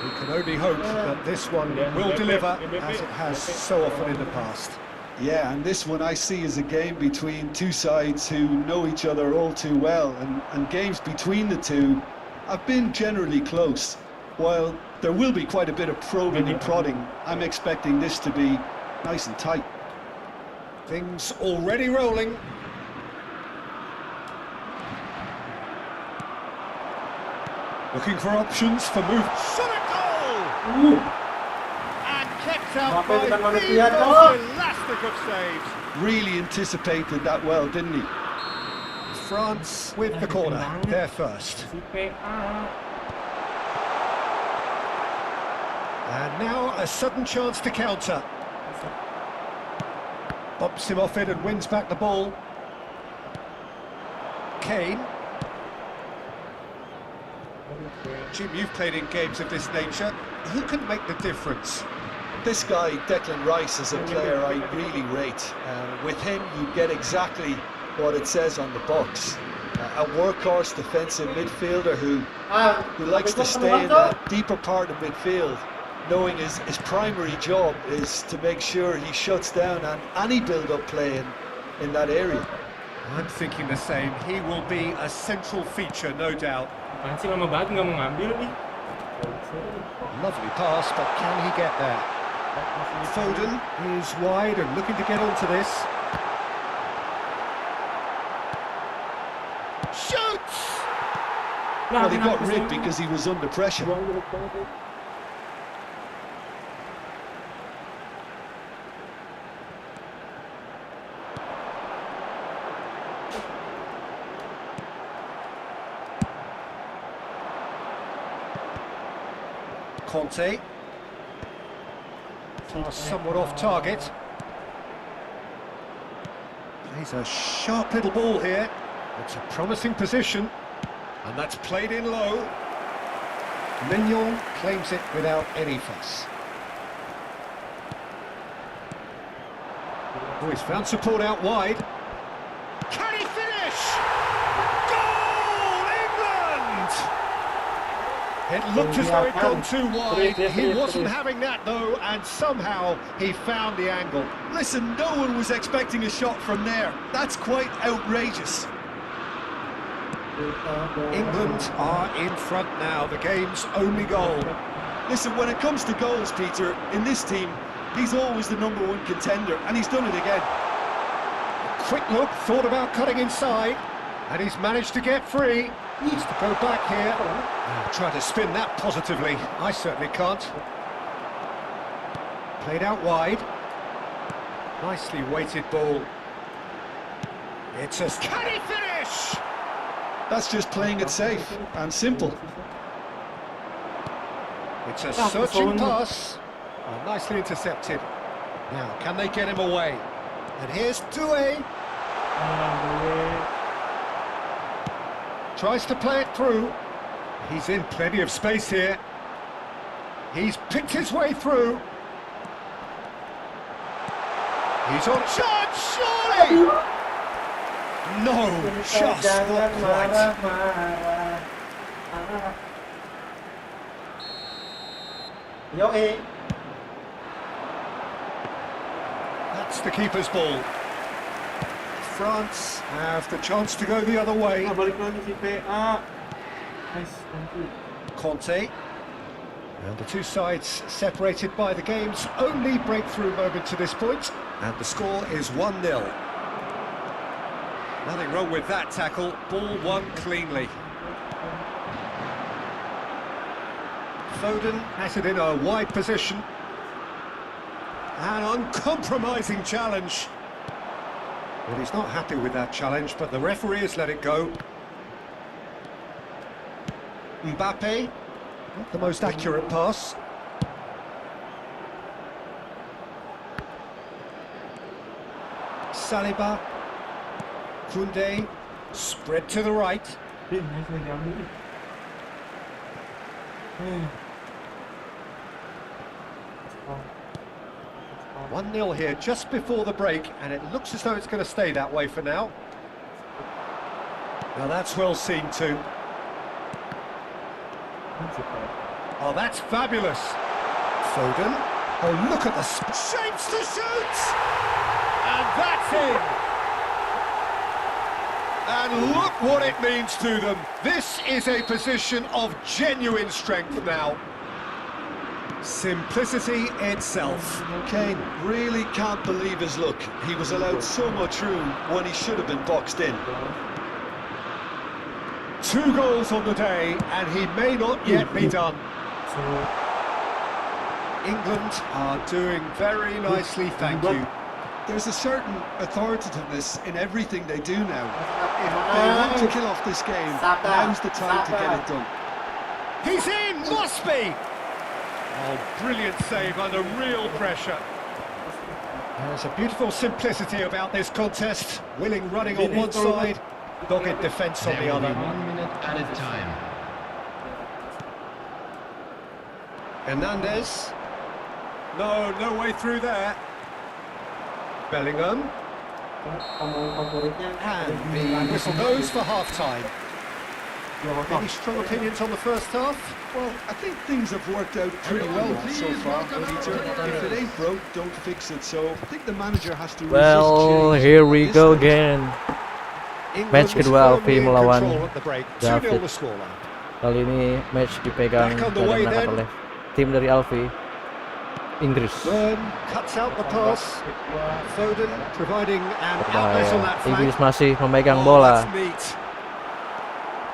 We can only hope that this one will deliver, as it has so often in the past. Yeah, and this one I see as a game between two sides who know each other all too well, and games between the two have been generally close. While there will be quite a bit of probing and prodding, I'm expecting this to be nice and tight. Things already rolling. Looking for options for move. Shot at goal! And kept out by the most elastic of saves. Really anticipated that well, didn't he? France with the corner, their first. And now a sudden chance to counter. Bumps him off it and wins back the ball. Kane. Jim, you've played in games of this nature. Who can make the difference? This guy, Declan Rice, is a player I really rate. With him, you get exactly what it says on the box. A workhorse defensive midfielder who likes to stay in that deeper part of midfield, knowing his primary job is to make sure he shuts down any build-up play in that area. I'm thinking the same. He will be a central feature, no doubt. Apaan sih lama banget nggak mau ngambil nih? Lovely pass, but can he get there? Foden is wide and looking to get onto this. Shoots! Well, he got rid because he was under pressure. Conte. Somewhat off target. Plays a sharp little ball here. It's a promising position. And that's played in low. Mignon claims it without any fuss. Oh, he's found support out wide. Can he finish? Goal, England! It looked as though it'd gone too wide. He wasn't having that though, and somehow he found the angle. Listen, no one was expecting a shot from there. That's quite outrageous. England are in front now, the game's only goal. Listen, when it comes to goals, Peter, in this team, he's always the #1 contender, and he's done it again. Quick look, thought about cutting inside, and he's managed to get free. Needs to go back here. Try to spin that positively. I certainly can't. Played out wide. Nicely weighted ball. It's a... Can he finish? That's just playing it safe and simple. It's a searching pass. Oh, nicely intercepted. Now, can they get him away? And here's Doué. Tries to play it through. He's in plenty of space here. He's picked his way through. He's on charge, surely! No, just not quite. Yoi. That's the keeper's ball. France have the chance to go the other way. Ah, balik lagi si PA. Nice, thank you. Conte. And the two sides separated by the game's only breakthrough moment to this point. And the score is 1-0. Nothing wrong with that tackle. Ball won cleanly. Foden has it in a wide position. An uncompromising challenge. Well, he's not happy with that challenge, but the referee has let it go. Mbappe, not the most accurate pass. Saliba, Koundé, spread to the right. Nice lagi ambil. 1-0 here just before the break, and it looks as though it's going to stay that way for now. Now that's well seen too. Oh, that's fabulous. Foden. Oh, look at the shapes to shoot! And that's in! And look what it means to them. This is a position of genuine strength now. Simplicity itself. Kane really can't believe his luck. He was allowed so much room when he should have been boxed in. 2 goals on the day, and he may not yet be done. England are doing very nicely, thank you. There's a certain authoritativeness in everything they do now. If they want to kill off this game, now's the time to get it done. He's in, must be! Oh, brilliant save under real pressure. There's a beautiful simplicity about this contest. Willing running on one side, dogged defence on the There will other. be 1 minute added time. Hernandez. No way through there. Bellingham. And the whistle goes for half-time. Any strong opinions on the first half? Well, I think things have worked out pretty well so far, Peter. If it ain't broke, don't fix it. So I think the manager has to Well, resist change here we this go time. again. England Match was kedua firmly Alfie in melawan control at the break. 2-0 David. the scoreline. Kali ini match dipegang Back on the dan way dimenangkan then. oleh tim dari Alfie, Inggris. Burn cuts out the pass. Foden providing an outlet on that Berbahaya. Inggris flank. masih memegang Oh, bola. that's neat.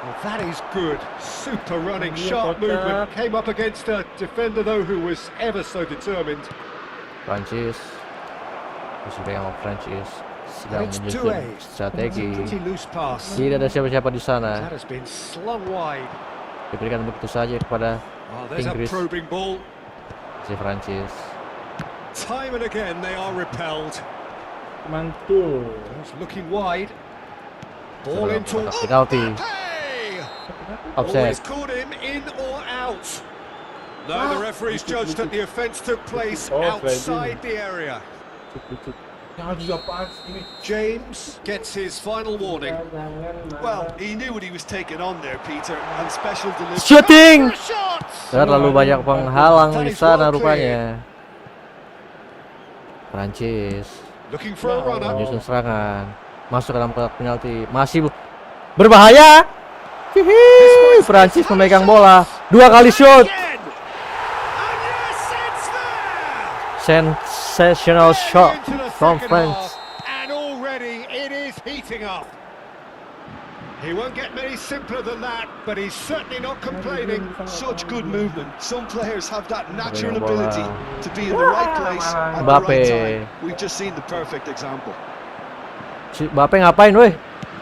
Well, that is good. Super running, sharp movement. Came up against a defender though who was ever so determined. Prancis masih dipegang oleh Prancis, sedang It's menyusun 2-8. strategi. Pretty loose pass. Tidak ada siapa-siapa di sana. That has been slung wide. Diberikan begitu saja kepada Oh, there's a Inggris. probing ball. si Prancis. Time and again they are repelled. Mantul. He's looking wide. Ball Sudah into melakukan penalti. Always Offset. caught him in or out. No, the referee's judged that the offence took place outside the area. Jangan juga apaan ini. James gets his final warning. Well, he knew what he was taking on there, Peter, and special delivery. Shooting! Shot! Terlalu banyak penghalang di sana rupanya. Prancis Looking for a runner. menyusun serangan, masuk ke dalam kotak penalti, masih berbahaya. Hihi, Prancis memegang bola, 2 kali shoot. Again. And yes, it's there! Sensational shot Into the from second France. half, and already it is heating up. He won't get many simpler than that, but he's certainly not complaining. Such good movement. Some players have that natural Bola. ability to be in the right place at the Mbappe. right time. We've just seen the perfect example. Si Mbappe ngapain, weh?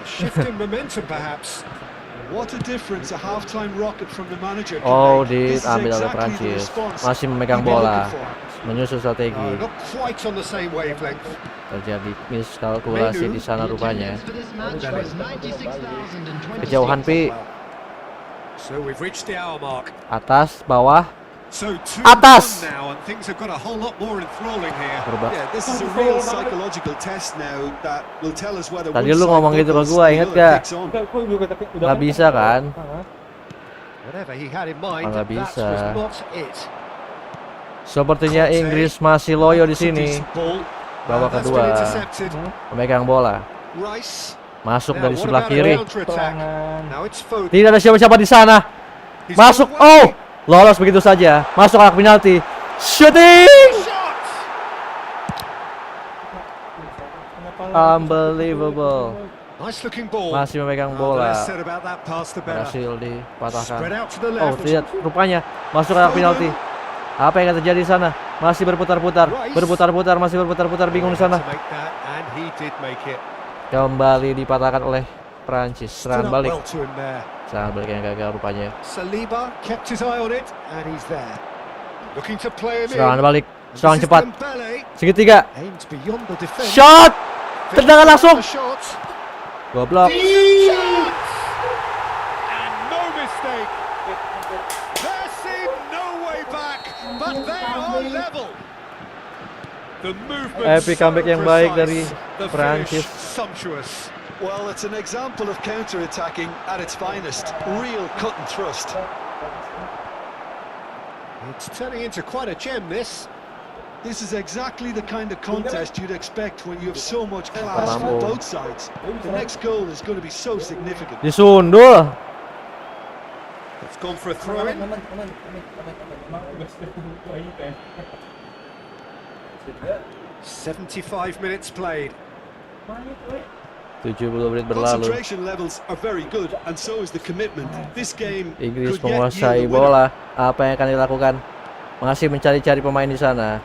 Shift in momentum, perhaps. What a difference a halftime rocket from the manager can Oh, make. This is diambil oleh exactly the Prancis. response Masih memegang we've been bola. looking for. Menyusun strategi. Not quite on the same wavelength. Terjadi miskalkulasi di sana The rupanya. attendance for this match was 96,026. Kejauhan Pi. So we've reached the hour mark. Atas, bawah, So 2-1 atas. now, and things have got a whole lot more enthralling here. Berubah. Yeah, this is a real psychological test now that will tell us whether Tadi one lu side ngomong gitu ke buckles gua, and the inget other gak? kicks on. Kok juga tapi udah Nggak bisa kan? Whatever he had in mind, Nggak that bisa. was not it. Sepertinya Inggris masih loyo di sini. Decent ball. Babak That's kedua, been intercepted. memegang bola, Rice. masuk Now, dari what sebelah about a kiri. counter-attack? Now it's Foden. Tidak ada siapa-siapa di sana. He's Masuk, gone away. oh, lolos begitu saja. Masuk arah penalti. Shooting! Shot! Unbelievable. Nice looking ball. Masih memegang The bola. less said about that pass, the better. Berhasil dipatahkan. Spread out to the Oh, left. lihat rupanya masuk arah penalti. Apa yang akan terjadi di sana? Masih berputar-putar, berputar-putar, masih berputar-putar, bingung di sana. To make that, and he did make it. Kembali dipatahkan oleh Prancis. Stood Serangan up balik. well to him there. Serangan balik yang gagal rupanya. Saliba kept his eye on it, and he's there. Looking to play him Serangan in. balik, serangan This is cepat. Dembele. Segitiga. Aimed beyond the defense. Shot! Tendangan langsung. Shot. Goblok. Shot! And no mistake. There seemed no way back, but they are level. The movement Epic comeback yang baik dari the Prancis. finish sumptuous. Well, it's an example of counter-attacking at its finest. Real cut and thrust. It's turning into quite a gem, this. This is exactly the kind of contest you'd expect when you have so much class from both sides. The next goal is going to be so significant. Disundul. It's gone for a throw-in. Aman, aman, aman, aman. 75 minutes played. 70 menit berlalu. Concentration levels are very good, and so is the commitment. This game Inggris could yet menguasai yield a winner. bola. Apa yang akan dilakukan? Masih mencari-cari pemain di sana.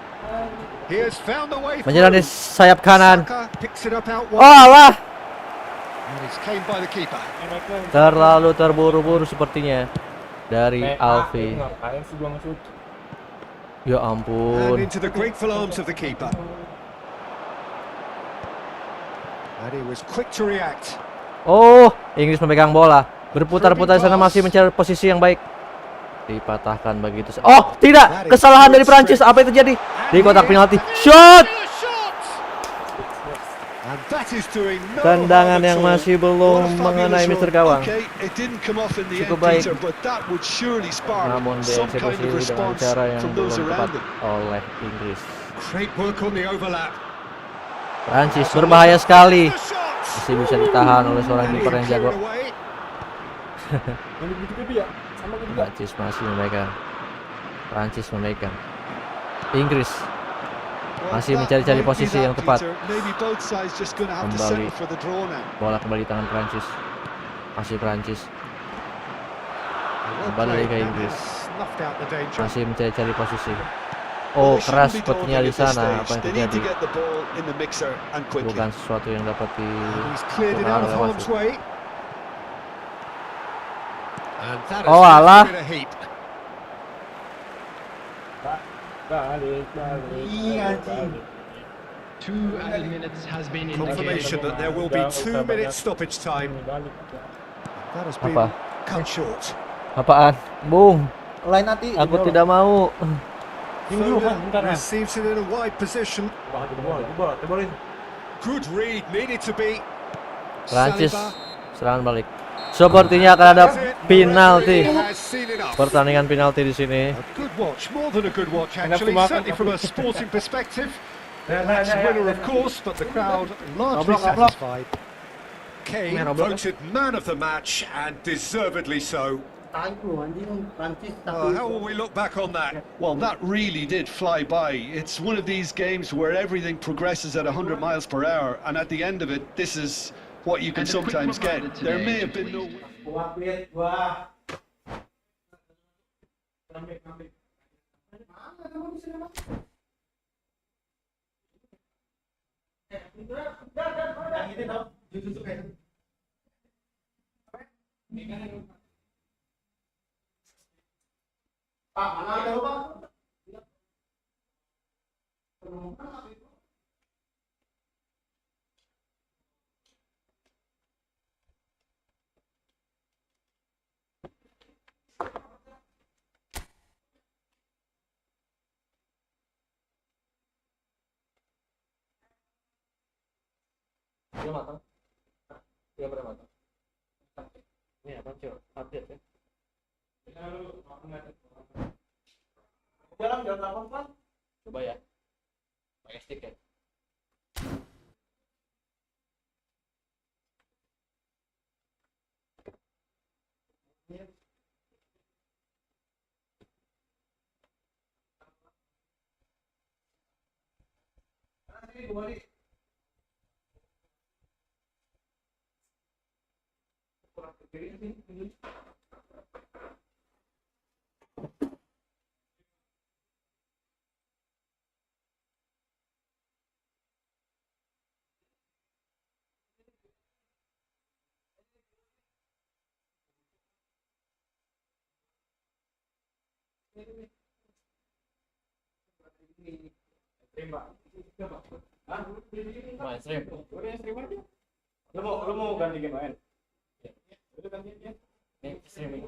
He has found the way Menyerang di through. sayap kanan. Saka picks it up out Oh wide. alah, And it's claimed by the keeper. terlalu terburu-buru sepertinya dari Alfie. Ngapain sih gua masuk? Ya And ampun. into the grateful arms of the keeper. And he was quick to react. Oh, Inggris memegang bola. Berputar-putar di sana masih mencari posisi yang baik. Dipatahkan begitu. Oh, tidak. Kesalahan dari Prancis. Apa yang terjadi? Di kotak penalti. Shot! And that is doing no Tendangan harm at yang all. masih What belum a mengenai fabulous Mr. run. Gawang. Okay, it didn't come off in the Cukup end, baik. Peter, but that would surely spark Namun some kind dieksekusi of dengan response cara yang from those belum around tepat him. oleh Inggris. Great work on the overlap. Prancis berbahaya sekali. The shot. Masih bisa ditahan oleh seorang And he kiper yang cleared jago. away. Yang begitu pipi ya? Sama gua juga. Prancis masih memegang. Prancis memegang. Inggris Well, masih that mencari-cari might be posisi that, yang tepat. Peter. Maybe both sides just going to have to Kembali. settle for the draw now. Bola kembali di tangan Prancis. Masih Prancis. Well Kembali played. ke That Inggris. has snuffed out the danger. Masih mencari-cari posisi. Well, Oh, they keras shouldn't be sepertinya dawdling di at this sana. stage. Apa yang They need terjadi? to get the ball in the mixer and quickly. Bukan sesuatu yang dapat He's cleared it out of harm's di. way. And that has Oh, left alah. him in a heap. Balik. Iya, anjing. 2 added minutes has been Confirmation indicated. that there will be 2 minutes stoppage time. That has been Apa? cut short. Apaan? Bung, Lain nanti. aku tidak mau. Foden receives it in a wide position. Bola, tebolin. Good read, needed to be. Prancis Saliba. serangan balik. Sepertinya akan ada penalti. He has seen enough. Pertandingan penalti di sini. A good watch, more than a good watch actually, makan, certainly from a sporting perspective. Ya, That's the winner, of course, but the crowd largely Oblak. satisfied. Kane Main oblak. voted man of the match, and deservedly so. Tahu anjing Prancis How will we look back on that? Well, that really did fly by. It's one of these games where everything progresses at 100 miles per hour, and at the end of it, this is what you can And a quick sometimes get. reminder There today may to have been no... please- Yang ini tau, jujur kayak Pak, mana ada Pak? Udah matang? Iya pada matang. Ini apa cuy? Update ya? Jalan apa Pak? Coba ya. Pakai stick ya. Main stream. Lu mau ganti game lain? Ini streaming.